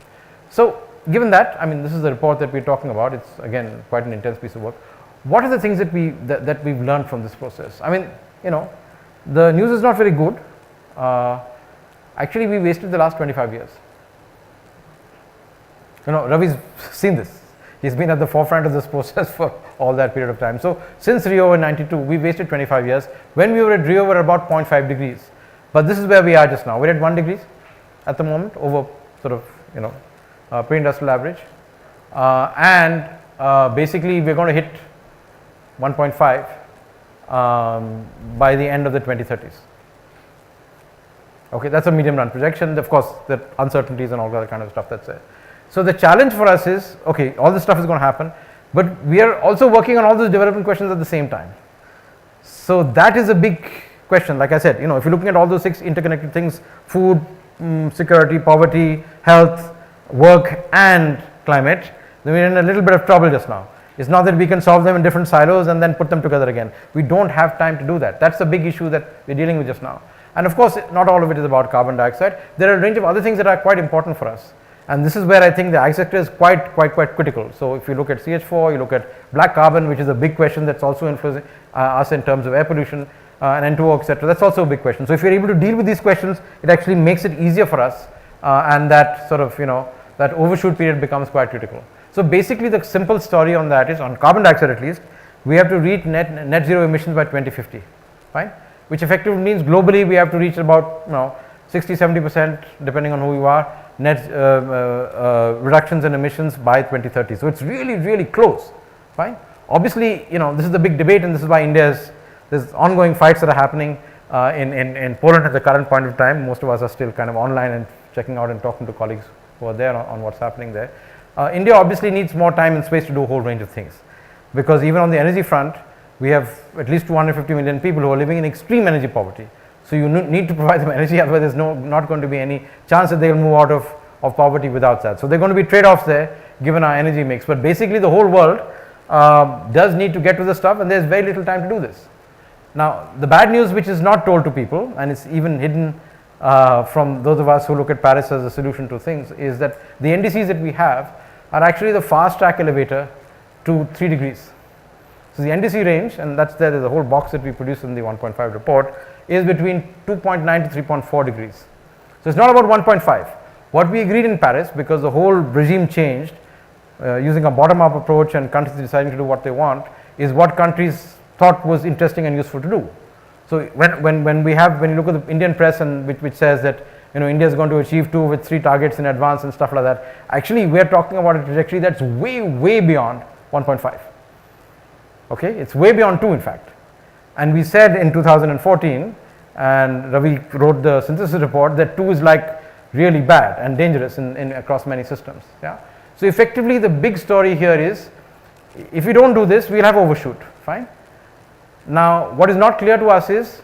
So given that, I mean, this is the report that we're talking about. It's again quite an intense piece of work. What are the things that we've learned from this process? I mean, the news is not very good. Actually, we wasted the last 25 years. Revi's seen this. He's been at the forefront of this process for all that period of time. So since Rio in 92, we wasted 25 years. When we were at Rio, we were about 0.5 degrees. But this is where we are just now. We're at 1 degrees at the moment over sort of pre-industrial average. Basically we're going to hit 1.5 by the end of the 2030s. Okay, that's a medium run projection. Of course, the uncertainties and all that kind of stuff that's there. So the challenge for us is, okay, all this stuff is going to happen, but we are also working on all those development questions at the same time. So that is a big question. Like I said, if you're looking at all those 6 interconnected things, food, security, poverty, health, work and climate, then we're in a little bit of trouble just now. It's not that we can solve them in different silos and then put them together again. We don't have time to do that. That's the big issue that we're dealing with just now. And of course, not all of it is about carbon dioxide. There are a range of other things that are quite important for us. And this is where I think the ag sector is quite critical. So if you look at CH4, you look at black carbon, which is a big question that's also influencing us in terms of air pollution and N2O, etc. That's also a big question. So if you're able to deal with these questions, it actually makes it easier for us, and that sort of that overshoot period becomes quite critical. So basically, the simple story on that is, on carbon dioxide at least, we have to reach net zero emissions by 2050, fine? Which effectively means globally we have to reach about 60-70%, depending on who you are, net reductions in emissions by 2030. So it's really close, fine? Obviously, this is the big debate, and this is why there's ongoing fights that are happening in Poland at the current point of time. Most of us are still kind of online and checking out and talking to colleagues who are there on what's happening there. India obviously needs more time and space to do a whole range of things, because even on the energy front, we have at least 250 million people who are living in extreme energy poverty. So you need to provide them energy, otherwise there's not going to be any chance that they will move out of poverty without that. So there are going to be trade-offs there given our energy mix. But basically the whole world does need to get to the stuff, and there's very little time to do this. Now the bad news, which is not told to people, and it's even hidden from those of us who look at Paris as a solution to things, is that the NDCs that we have are actually the fast track elevator to 3 degrees. So the NDC range, and there's a whole box that we produce in the 1.5 report, is between 2.9 to 3.4 degrees. So it's not about 1.5. What we agreed in Paris, because the whole regime changed using a bottom-up approach and countries deciding to do what they want, is what countries thought was interesting and useful to do. So when you look at the Indian press and which says that India is going to achieve 2 with 3 targets in advance and stuff like that, actually we are talking about a trajectory that's way beyond 1.5. Okay, it's way beyond 2 in fact. And we said in 2014, and Ravi wrote the synthesis report, that 2 is like really bad and dangerous in across many systems. Yeah. So effectively the big story here is, if we don't do this, we'll have overshoot, fine. Now what is not clear to us is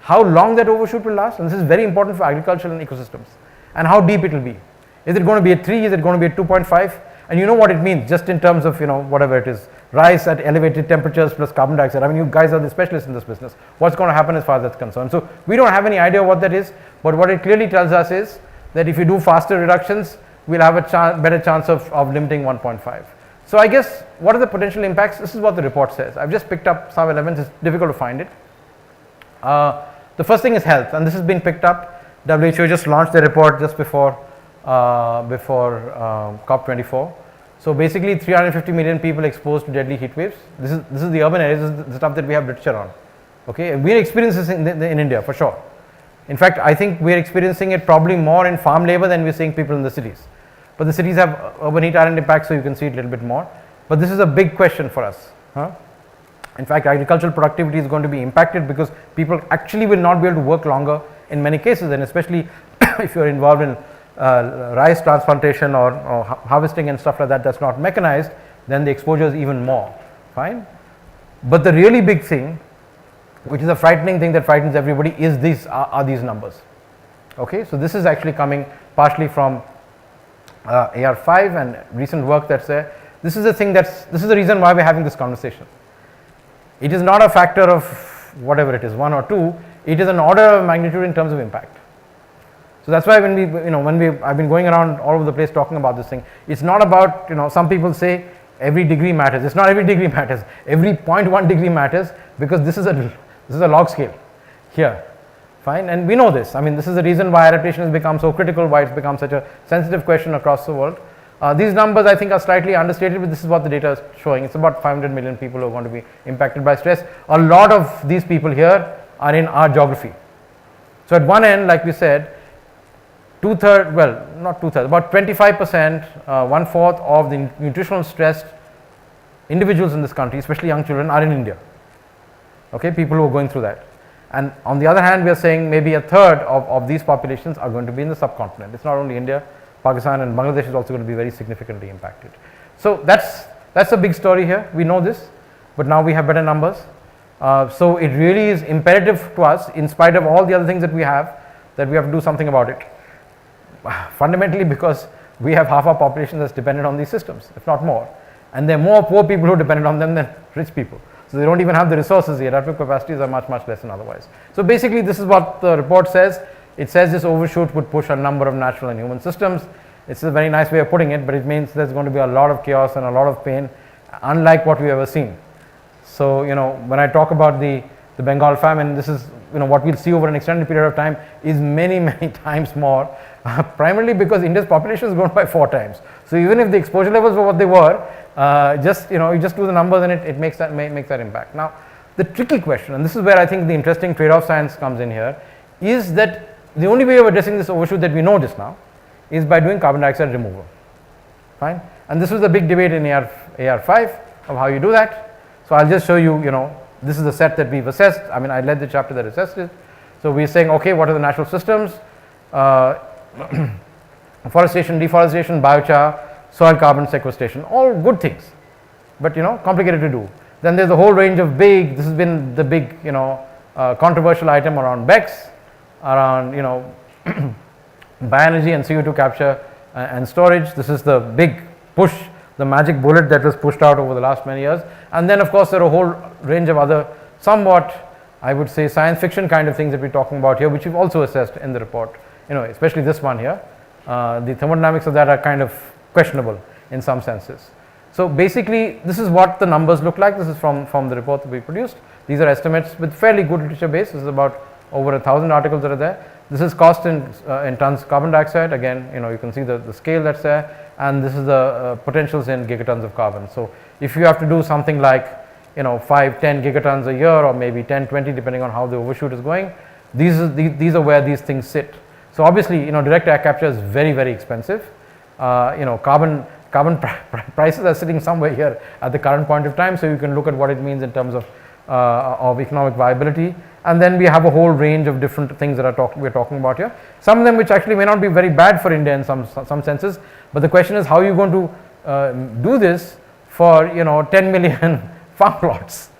how long that overshoot will last, and this is very important for agriculture and ecosystems, and how deep it will be. Is it going to be at 3? Is it going to be at 2.5? And you know what it means just in terms of whatever it is, rise at elevated temperatures plus carbon dioxide. I mean, you guys are the specialists in this business. What's going to happen as far as that's concerned? So we don't have any idea what that is, but what it clearly tells us is that if we do faster reductions, we'll have a better chance of limiting 1.5. So I guess what are the potential impacts? This is what the report says. I've just picked up some elements. It's difficult to find it. The first thing is health, and this has been picked up. WHO just launched their report just before COP24. So basically 350 million people exposed to deadly heat waves. This is the urban areas, this is the stuff that we have literature on. Okay, we are experiencing this in India for sure. In fact, I think we are experiencing it probably more in farm labor than we are seeing people in the cities. But the cities have urban heat island impact, so you can see it a little bit more. But this is a big question for us. In fact, agricultural productivity is going to be impacted because people actually will not be able to work longer in many cases, and especially if you are involved in rice transplantation or harvesting and stuff like that that's not mechanized, then the exposure is even more. Fine. But the really big thing, which is a frightening thing that frightens everybody, is these these numbers. Okay, so this is actually coming partially from AR5 and recent work that's there. This is the thing this is the reason why we're having this conversation. It is not a factor of whatever it is, 1 or 2, it is an order of magnitude in terms of impact. So that's why I've been going around all over the place talking about this thing. It's not about, some people say every degree matters. It's not every degree matters. Every 0.1 degree matters, because this is a log scale here. Fine, and we know this. I mean, this is the reason why adaptation has become so critical, why it's become such a sensitive question across the world. These numbers I think are slightly understated, but this is what the data is showing. It's about 500 million people who are going to be impacted by stress. A lot of these people here are in our geography. So at one end, like we said, about 25%, 1/4 of the nutritional stressed individuals in this country, especially young children, are in India. Okay, people who are going through that. And on the other hand, we are saying maybe 1/3 of these populations are going to be in the subcontinent. It's not only India, Pakistan and Bangladesh is also going to be very significantly impacted. So that's a big story here. We know this, but now we have better numbers. So it really is imperative to us, in spite of all the other things that we have to do something about it. Fundamentally because we have half our population that's dependent on these systems, if not more. And there are more poor people who are dependent on them than rich people. So they don't even have the resources. The adaptive capacities are much, much less than otherwise. So basically this is what the report says. It says this overshoot would push a number of natural and human systems. It's a very nice way of putting it, but it means there's going to be a lot of chaos and a lot of pain, unlike what we've ever seen. So, when I talk about the Bengal famine, this is, what we'll see over an extended period of time is many, many times more, primarily because India's population has grown by 4 times. So even if the exposure levels were what they were, you just do the numbers and it makes that impact. Now, the tricky question, and this is where I think the interesting trade-off science comes in here, is that the only way of addressing this overshoot that we know just now is by doing carbon dioxide removal. Fine, and this was the big debate in AR5 of how you do that. So I'll just show you, this is the set that we've assessed. I mean, I led the chapter that assessed it. So we're saying, okay, what are the natural systems? Forestation, deforestation, biochar, soil carbon sequestration, all good things, but complicated to do. Then there's a whole range of this has been the big, controversial item around BECCS, around, bioenergy and CO2 capture and storage. This is the big push, the magic bullet that was pushed out over the last many years. And then of course there are a whole range of other somewhat, I would say, science fiction kind of things that we're talking about here, which we've also assessed in the report, especially this one here. The thermodynamics of that are kind of questionable in some senses. So basically this is what the numbers look like. This is from the report that we produced. These are estimates with fairly good literature base. This is about over 1,000 articles that are there. This is cost in tons of carbon dioxide. Again, you can see the scale that's there, and this is the potentials in gigatons of carbon. So if you have to do something like 5-10 gigatons a year, or maybe 10-20 depending on how the overshoot is going, these are where these things sit. So obviously direct air capture is very, very expensive. Carbon prices are sitting somewhere here at the current point of time, so you can look at what it means in terms of economic viability. And then we have a whole range of different things that we're talking about here. Some of them which actually may not be very bad for India in some senses, but the question is how are you going to do this for 10 million farm plots.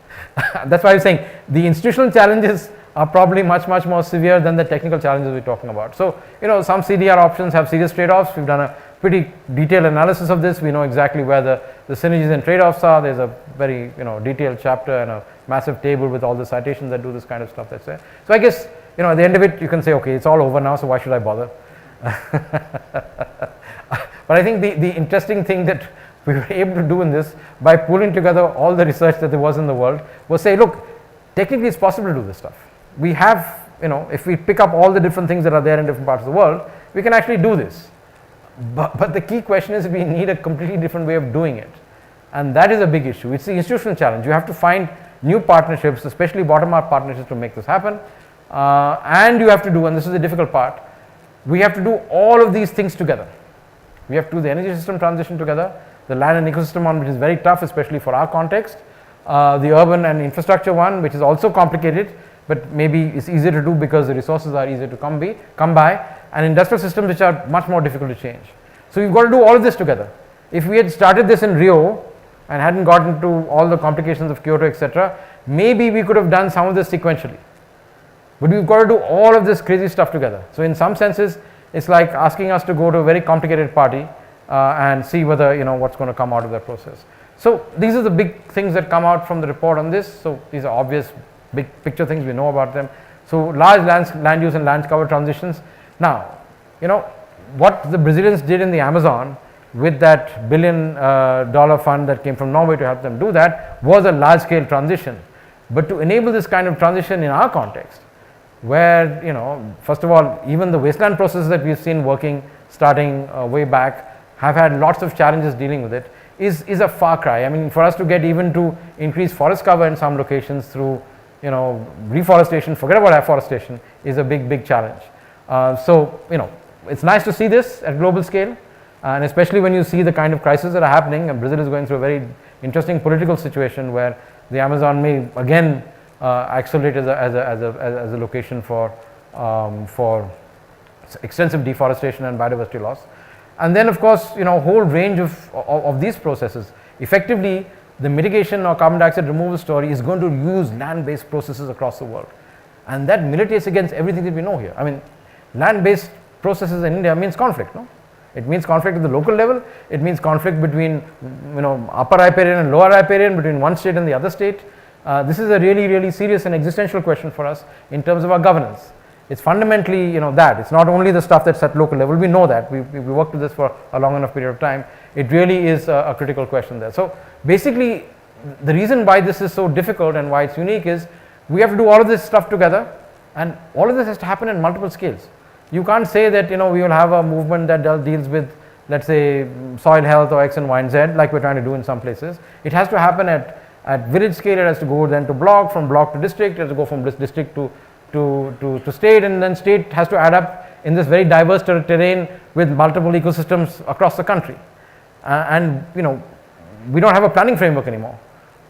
That's why I'm saying the institutional challenges are probably much more severe than the technical challenges we're talking about. So some CDR options have serious trade-offs. We've done a pretty detailed analysis of this. We know exactly where the synergies and trade-offs are. There's a very detailed chapter and a massive table with all the citations that do this kind of stuff that's there. So I guess at the end of it you can say, okay, it's all over now, so why should I bother? But I think the interesting thing that we were able to do in this, by pulling together all the research that there was in the world, was say, look, technically it's possible to do this stuff. We have, if we pick up all the different things that are there in different parts of the world, we can actually do this. But the key question is we need a completely different way of doing it, and that is a big issue. It's the institutional challenge. You have to find new partnerships, especially bottom-up partnerships, to make this happen, and you have to do, and this is the difficult part, we have to do all of these things together. We have to do the energy system transition together, the land and ecosystem one, which is very tough, especially for our context, the urban and infrastructure one, which is also complicated, but maybe it's easier to do because the resources are easier to come by, and industrial systems which are much more difficult to change. So we've got to do all of this together. If we had started this in Rio and hadn't gotten into all the complications of Kyoto, etc., maybe we could have done some of this sequentially. But we've got to do all of this crazy stuff together. So in some senses, it's like asking us to go to a very complicated party and see whether, what's going to come out of that process. So these are the big things that come out from the report on this. So these are obvious big picture things, we know about them. So large land use and land cover transitions. Now, what the Brazilians did in the Amazon with that $1 billion fund that came from Norway to help them do that was a large scale transition. But to enable this kind of transition in our context, where first of all, even the wasteland processes that we've seen working starting way back have had lots of challenges dealing with it, is a far cry. I mean, for us to get even to increase forest cover in some locations through reforestation, forget about afforestation, is a big challenge. So it's nice to see this at global scale, and especially when you see the kind of crises that are happening, and Brazil is going through a very interesting political situation where the Amazon may again accelerate as a location for extensive deforestation and biodiversity loss. And then of course, a whole range of these processes. Effectively, the mitigation or carbon dioxide removal story is going to use land-based processes across the world, and that militates against everything that we know here. I mean, land-based processes in India means conflict, no? It means conflict at the local level. It means conflict between upper riparian and lower riparian, between one state and the other state. This is a really serious and existential question for us in terms of our governance. It's fundamentally that it's not only the stuff that's at local level. We know that we worked with this for a long enough period of time. It really is a critical question there. So basically, the reason why this is so difficult and why it's unique is we have to do all of this stuff together, and all of this has to happen at multiple scales. You can't say that we will have a movement that deals with, let's say, soil health or X and Y and Z like we're trying to do in some places. It has to happen at village scale. It has to go then to block, from block to district. It has to go from district to state, and then state has to add up in this very diverse terrain with multiple ecosystems across the country. And we don't have a planning framework anymore.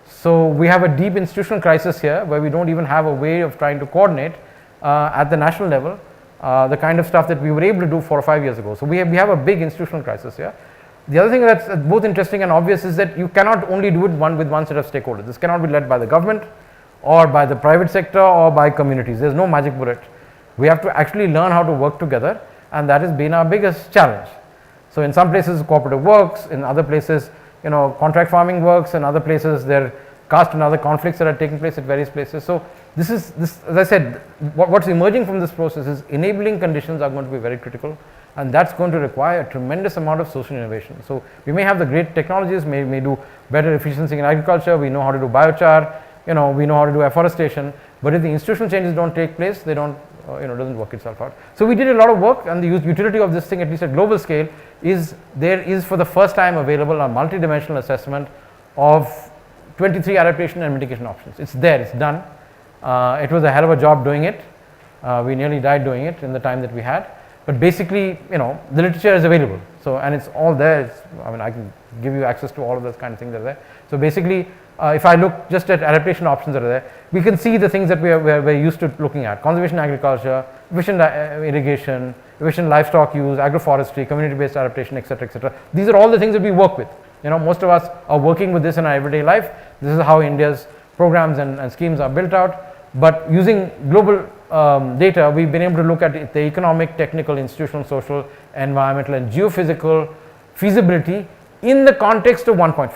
So we have a deep institutional crisis here where we don't even have a way of trying to coordinate at the national level the kind of stuff that we were able to do 4 or 5 years ago. So we have a big institutional crisis here. The other thing that's both interesting and obvious is that you cannot only do it with one set of stakeholders. This cannot be led by the government or by the private sector or by communities. There's no magic bullet. We have to actually learn how to work together, and that has been our biggest challenge. So in some places cooperative works, in other places contract farming works, in other places there are caste and other conflicts that are taking place at various places. So this as I said, what's emerging from this process is enabling conditions are going to be very critical, and that's going to require a tremendous amount of social innovation. So we may have the great technologies, may do better efficiency in agriculture, we know how to do biochar, we know how to do afforestation, but if the institutional changes don't take place, they don't doesn't work itself out. So we did a lot of work, and the utility of this thing, at least at global scale, is there is for the first time available a multidimensional assessment of 23 adaptation and mitigation options. It's there, it's done. It was a hell of a job doing it. We nearly died doing it in the time that we had, but basically the literature is available. So, and it's all there. I can give you access to all of those kind of things that are there. So basically, if I look just at adaptation options that are there, we can see the things that we're used to looking at: conservation agriculture, efficient irrigation, efficient livestock use, agroforestry, community-based adaptation, etc., etc. These are all the things that we work with. Most of us are working with this in our everyday life. This is how India's programs and schemes are built out. But using global data, we've been able to look at the economic, technical, institutional, social, environmental, and geophysical feasibility in the context of 1.5.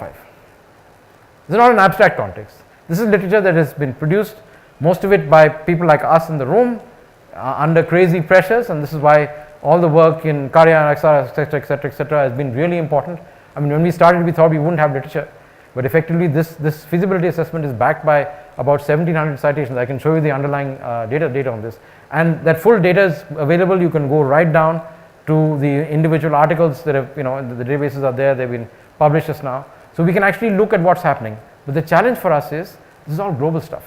This is not an abstract context. This is literature that has been produced, most of it by people like us in the room, under crazy pressures, and this is why all the work in Karya, etc., etc., etc., has been really important. When we started, we thought we wouldn't have literature, but effectively this feasibility assessment is backed by about 1700 citations. I can show you the underlying data on this, and that full data is available. You can go right down to the individual articles that have, the databases are there, they've been published just now. So we can actually look at what's happening. But the challenge for us is, this is all global stuff.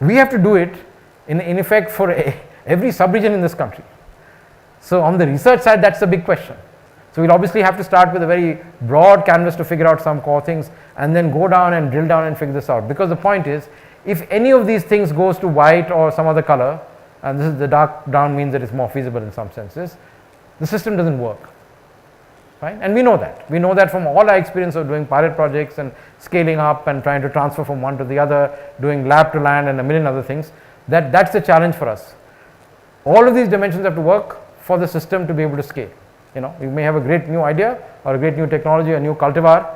We have to do it in effect for every sub-region in this country. So on the research side, that's the big question. So we'll obviously have to start with a very broad canvas to figure out some core things, and then go down and drill down and figure this out. Because the point is, if any of these things goes to white or some other color, and this is the dark brown means that it's more feasible in some senses, the system doesn't work. Right? And we know that. We know that from all our experience of doing pilot projects and scaling up and trying to transfer from one to the other, doing lab to land and a million other things, that's the challenge for us. All of these dimensions have to work for the system to be able to scale. You may have a great new idea or a great new technology, a new cultivar,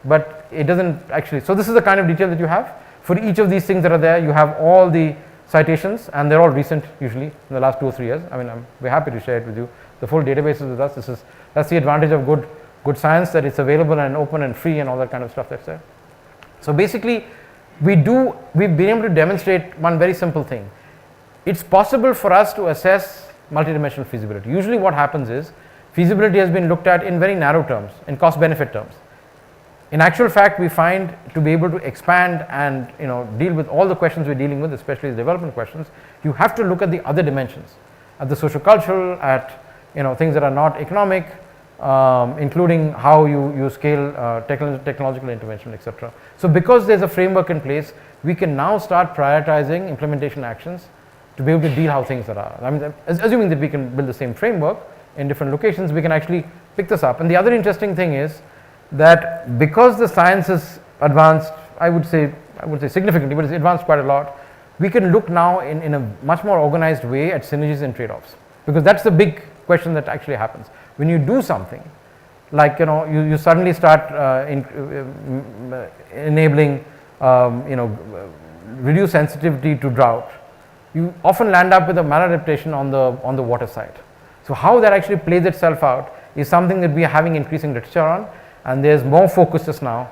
but it doesn't actually. So this is the kind of detail that you have. For each of these things that are there, you have all the citations, and they're all recent, usually in the last 2 or 3 years. I mean, we're happy to share it with you. The full database is with us. That's the advantage of good science, that it's available and open and free and all that kind of stuff that's there. So basically, we've been able to demonstrate one very simple thing. It's possible for us to assess multidimensional feasibility. Usually what happens is, feasibility has been looked at in very narrow terms, in cost-benefit terms. In actual fact, we find to be able to expand and deal with all the questions we're dealing with, especially the development questions, you have to look at the other dimensions, at the socio-cultural, at things that are not economic, including how you scale technological intervention, etc. So because there's a framework in place, we can now start prioritizing implementation actions to be able to deal how things are. I mean, assuming that we can build the same framework in different locations, we can actually pick this up. And the other interesting thing is that because the science is advanced, I would say significantly, but it's advanced quite a lot, we can look now in a much more organized way at synergies and trade-offs, because that's the big question that actually happens. When you do something, like you suddenly start enabling reduced sensitivity to drought, you often land up with a maladaptation on the water side. So how that actually plays itself out is something that we are having increasing literature on, and there's more focus just now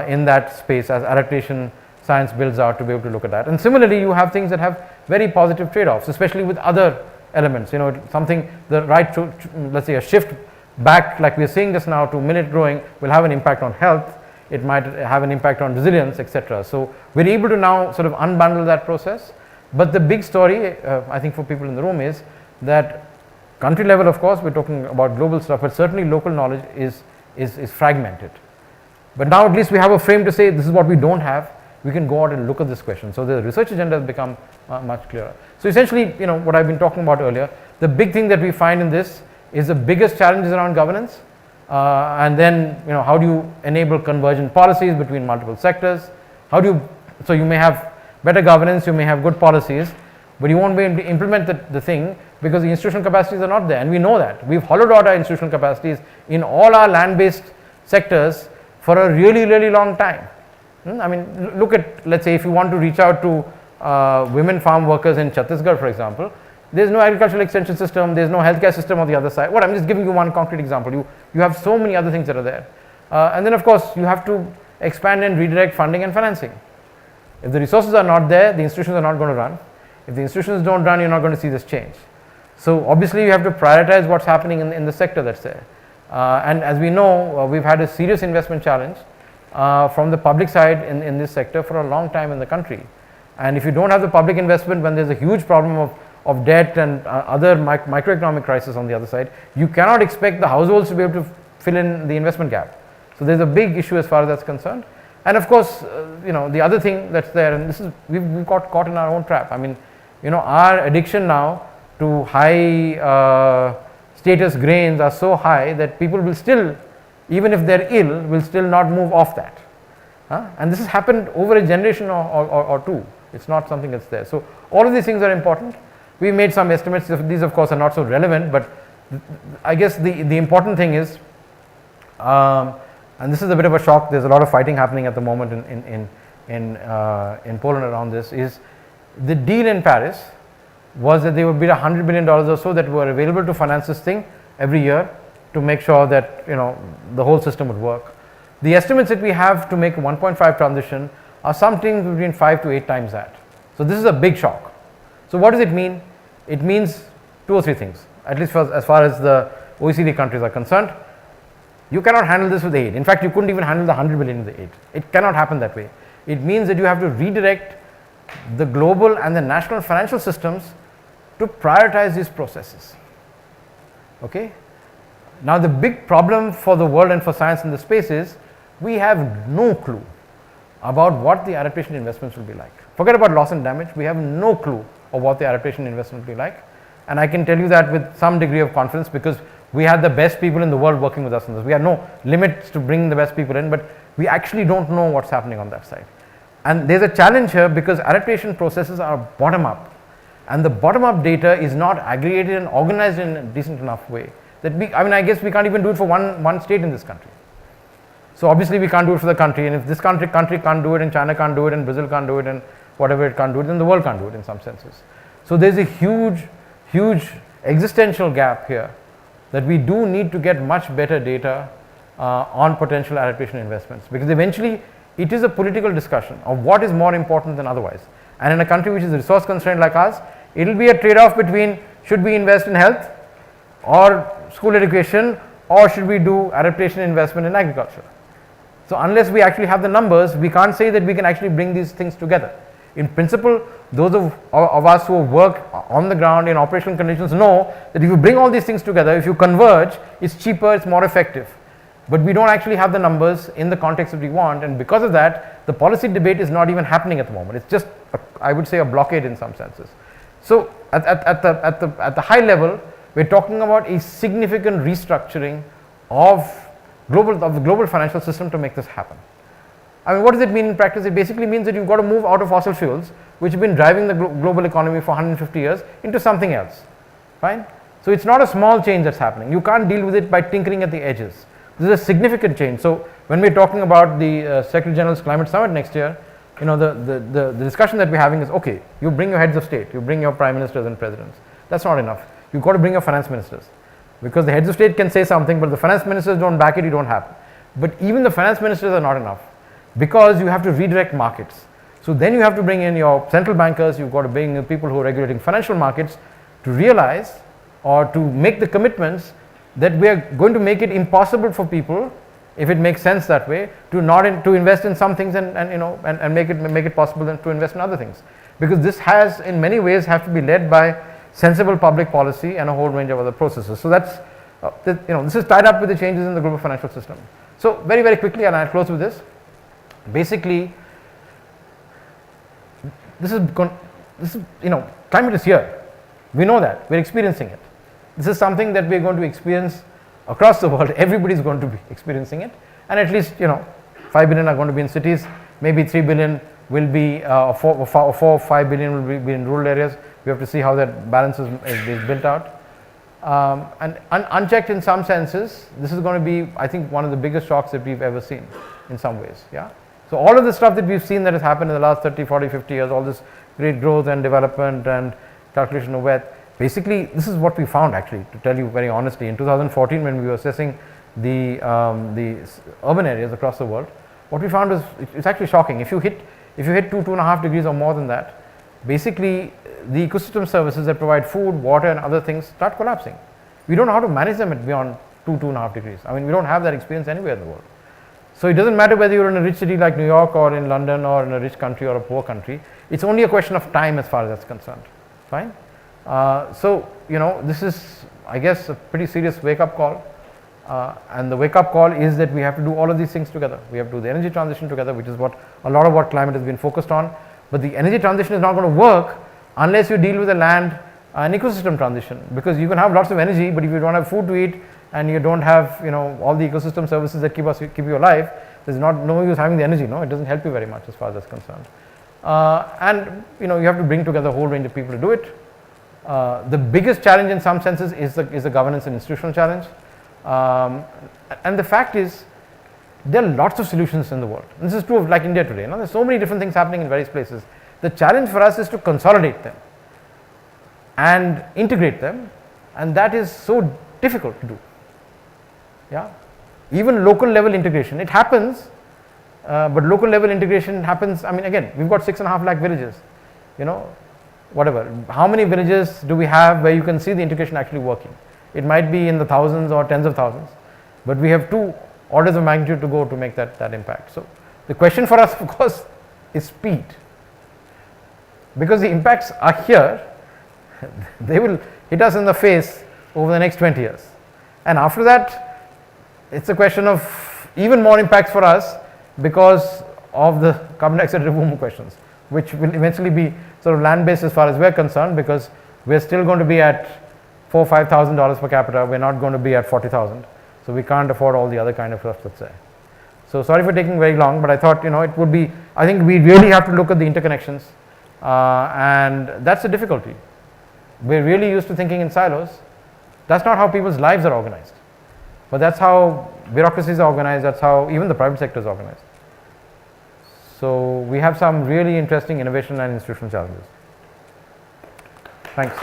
in that space as adaptation science builds out to be able to look at that. And similarly, you have things that have very positive trade-offs, especially with other elements. Something the right to let's say a shift back, like we are seeing just now, to millet growing will have an impact on health. It might have an impact on resilience, etc. So we're able to now sort of unbundle that process. But the big story, I think, for people in the room is that country level, of course, we're talking about global stuff, but certainly local knowledge is fragmented. But now at least we have a frame to say this is what we don't have. We can go out and look at this question. So the research agenda has become much clearer. So essentially, what I've been talking about earlier, the big thing that we find in this is the biggest challenges around governance, and then how do you enable convergent policies between multiple sectors? So you may have better governance, you may have good policies, but you won't be able to implement the thing because the institutional capacities are not there, and we know that. We've hollowed out our institutional capacities in all our land-based sectors for a really, really long time. I mean, look at, let's say, if you want to reach out to women farm workers in Chhattisgarh, for example, there's no agricultural extension system, there's no healthcare system on the other side. I'm just giving you one concrete example. You have so many other things that are there. And then, of course, you have to expand and redirect funding and financing. If the resources are not there, the institutions are not going to run. If the institutions don't run, you're not going to see this change. So obviously, you have to prioritize what's happening in the sector that's there. And as we know, we've had a serious investment challenge from the public side in this sector for a long time in the country. And if you don't have the public investment when there's a huge problem of debt and other microeconomic crisis on the other side, you cannot expect the households to be able to fill in the investment gap. So there's a big issue as far as that's concerned. And of course, the other thing that's there, and this is, we've got caught in our own trap. I mean, our addiction now to high status grains are so high that people will still, even if they're ill, will still not move off that. And this has happened over a generation or two. It's not something that's there. So all of these things are important. We made some estimates. These, of course, are not so relevant, but I guess the important thing is, and this is a bit of a shock, there's a lot of fighting happening at the moment in Poland around this, is the deal in Paris was that there would be $100 billion or so that were available to finance this thing every year to make sure that the whole system would work. The estimates that we have to make a 1.5 transition are something between 5 to 8 times that. So this is a big shock. So what does it mean? It means 2 or 3 things. at least as far as the OECD countries are concerned. You cannot handle this with aid. In fact, you couldn't even handle the 100 billion with the aid. It cannot happen that way. It means that you have to redirect the global and the national financial systems to prioritize these processes. Okay? Now, the big problem for the world and for science in this space is we have no clue about what the adaptation investments will be like. Forget about loss and damage. We have no clue of what the adaptation investment will be like. And I can tell you that with some degree of confidence because we had the best people in the world working with us on this. We had no limits to bring the best people in, but we actually don't know what's happening on that side. And there's a challenge here because adaptation processes are bottom up, and the bottom up data is not aggregated and organized in a decent enough way that I guess we can't even do it for one state in this country. So obviously we can't do it for the country, and if this country can't do it, and China can't do it, and Brazil can't do it, and whatever it can't do it, then the world can't do it in some senses. So there's a huge existential gap here that we do need to get much better data on potential adaptation investments, because eventually it is a political discussion of what is more important than otherwise. And in a country which is resource constrained like ours, it will be a trade-off between should we invest in health or school education, or should we do adaptation investment in agriculture. So unless we actually have the numbers, we can't say that we can actually bring these things together. In principle, those of us who work on the ground in operational conditions know that if you bring all these things together, if you converge, it's cheaper, it's more effective. But we don't actually have the numbers in the context that we want, and because of that, the policy debate is not even happening at the moment. It's just, I would say, a blockade in some senses. So at the high level, we're talking about a significant restructuring of the global financial system to make this happen. I mean, what does it mean in practice? It basically means that you've got to move out of fossil fuels, which have been driving the global economy for 150 years, into something else. Fine? So it's not a small change that's happening. You can't deal with it by tinkering at the edges. This is a significant change. So when we're talking about the Secretary General's Climate Summit next year, the discussion that we're having is, okay, you bring your heads of state, you bring your prime ministers and presidents. That's not enough. You've got to bring your finance ministers, because the heads of state can say something, but the finance ministers don't back it, you don't have. But even the finance ministers are not enough, because you have to redirect markets. So then you have to bring in your central bankers, you've got to bring in people who are regulating financial markets to realize or to make the commitments that we are going to make it impossible for people, if it makes sense that way, to invest in some things and make it possible then to invest in other things. Because this has in many ways have to be led by sensible public policy and a whole range of other processes. So that's this is tied up with the changes in the global financial system. So very, very quickly, and I'll close with this. Basically, climate is here. We know that. We're experiencing it. This is something that we're going to experience across the world. Everybody's going to be experiencing it. And at least, 5 billion are going to be in cities. Maybe 3 billion will be, 4 or 5 billion will be in rural areas. We have to see how that balance is built out. And unchecked in some senses, this is going to be, I think, one of the biggest shocks that we've ever seen in some ways. Yeah. So all of the stuff that we've seen that has happened in the last 30, 40, 50 years, all this great growth and development and calculation of wealth, basically this is what we found, actually, to tell you very honestly. In 2014, when we were assessing the urban areas across the world, what we found is it's actually shocking. If you hit 2.5 degrees or more than that, basically the ecosystem services that provide food, water and other things start collapsing. We don't know how to manage them at beyond 2.5 degrees. I mean, we don't have that experience anywhere in the world. So it doesn't matter whether you're in a rich city like New York or in London or in a rich country or a poor country. It's only a question of time as far as that's concerned. Fine? This is, I guess, a pretty serious wake-up call. And the wake-up call is that we have to do all of these things together. We have to do the energy transition together, which is a lot of what climate has been focused on. But the energy transition is not going to work unless you deal with the land and ecosystem transition, because you can have lots of energy, but if you don't have food to eat and you don't have all the ecosystem services that keep you alive, there's no use having the energy. No, it doesn't help you very much as far as that's concerned. You have to bring together a whole range of people to do it. The biggest challenge in some senses is the governance and institutional challenge. And the fact is, there are lots of solutions in the world. And this is true of like India today. There's so many different things happening in various places. The challenge for us is to consolidate them and integrate them, and that is so difficult to do. Yeah, even local level integration, it happens, but local level integration happens. I mean, again, we've got 6.5 lakh villages. whatever. How many villages do we have where you can see the integration actually working? It might be in the thousands or tens of thousands, but we have 2 orders of magnitude to go to make that impact. So the question for us, of course, is speed, because the impacts are here. They will hit us in the face over the next 20 years, and after that it's a question of even more impacts for us because of the carbon dioxide removal questions, which will eventually be sort of land based as far as we're concerned, because we're still going to be at $4,000 to $5,000 per capita. We're not going to be at 40,000, so we can't afford all the other kind of stuff, let's say. So sorry for taking very long, but I thought, it would be, I think we really have to look at the interconnections, and that's the difficulty. We're really used to thinking in silos. That's not how people's lives are organized, but that's how bureaucracies are organized, that's how even the private sector is organized. So we have some really interesting innovation and institutional challenges. Thanks.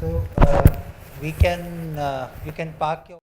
So you can park your